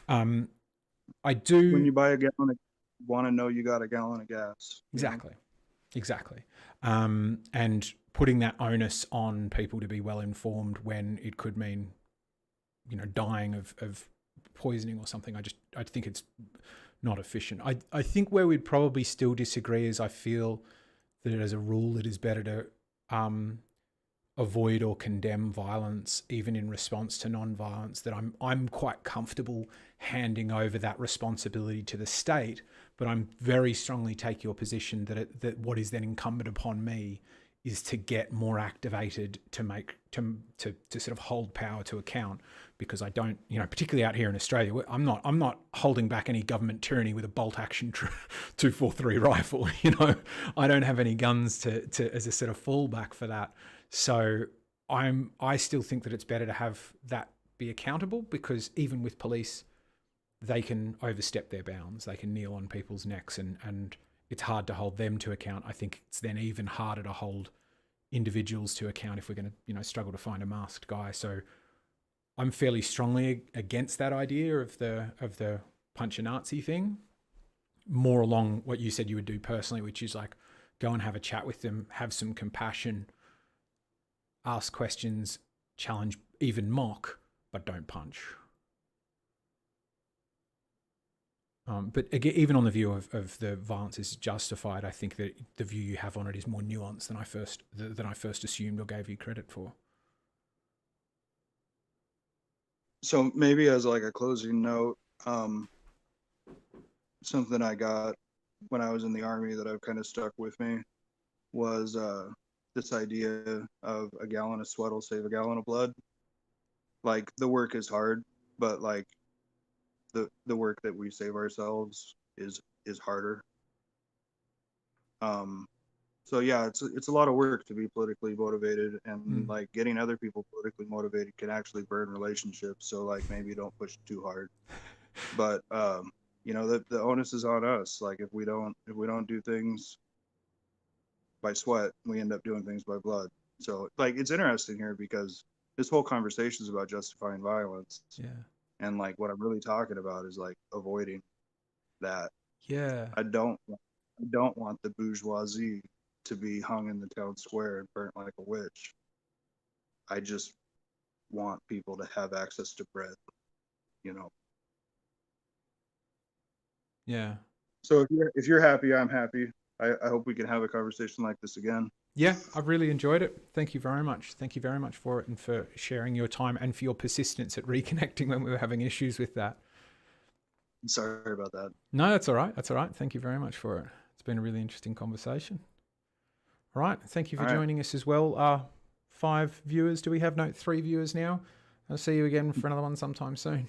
I do... When you buy a gallon, you want to know you got a gallon of gas. Exactly. And putting that onus on people to be well informed when it could mean, dying of poisoning or something. I think it's not efficient. I think where we'd probably still disagree is I feel that as a rule, it is better to avoid or condemn violence, even in response to non-violence, that I'm quite comfortable handing over that responsibility to the state, but I'm very strongly take your position that what is then incumbent upon me is to get more activated to sort of hold power to account, because I don't, particularly out here in Australia, I'm not holding back any government tyranny with a bolt action 243 rifle. I don't have any guns to as a sort of fallback for that. So I still think that it's better to have that be accountable, because even with police, they can overstep their bounds. They can kneel on people's necks, and it's hard to hold them to account. I think it's then even harder to hold individuals to account if we're going to, struggle to find a masked guy. So I'm fairly strongly against that idea of the punch a Nazi thing, more along what you said you would do personally, which is like go and have a chat with them, have some compassion, ask questions, challenge, even mock, but don't punch. But again, even on the view of the violence is justified, I think that the view you have on it is more nuanced than I first assumed or gave you credit for. So maybe as like a closing note, something I got when I was in the Army that I've kind of stuck with me was this idea of a gallon of sweat will save a gallon of blood. Like, the work is hard, but like the work that we save ourselves is harder. So yeah, it's a lot of work to be politically motivated, and like getting other people politically motivated can actually burn relationships. So like maybe don't push too hard. But the onus is on us. Like if we don't do things by sweat, we end up doing things by blood. So like it's interesting here because this whole conversation is about justifying violence. Yeah. And like what I'm really talking about is like avoiding that. Yeah. I don't want the bourgeoisie to be hung in the town square and burnt like a witch. I just want people to have access to bread, Yeah. So if you're happy, I'm happy. I hope we can have a conversation like this again. Yeah, I've really enjoyed it. Thank you very much. Thank you very much for it, and for sharing your time and for your persistence at reconnecting when we were having issues with that. Sorry about that. No, that's all right. That's all right. Thank you very much for it. It's been a really interesting conversation. All right. Thank you for joining us as well. 5 viewers. Do we have 3 viewers now? I'll see you again for another one sometime soon.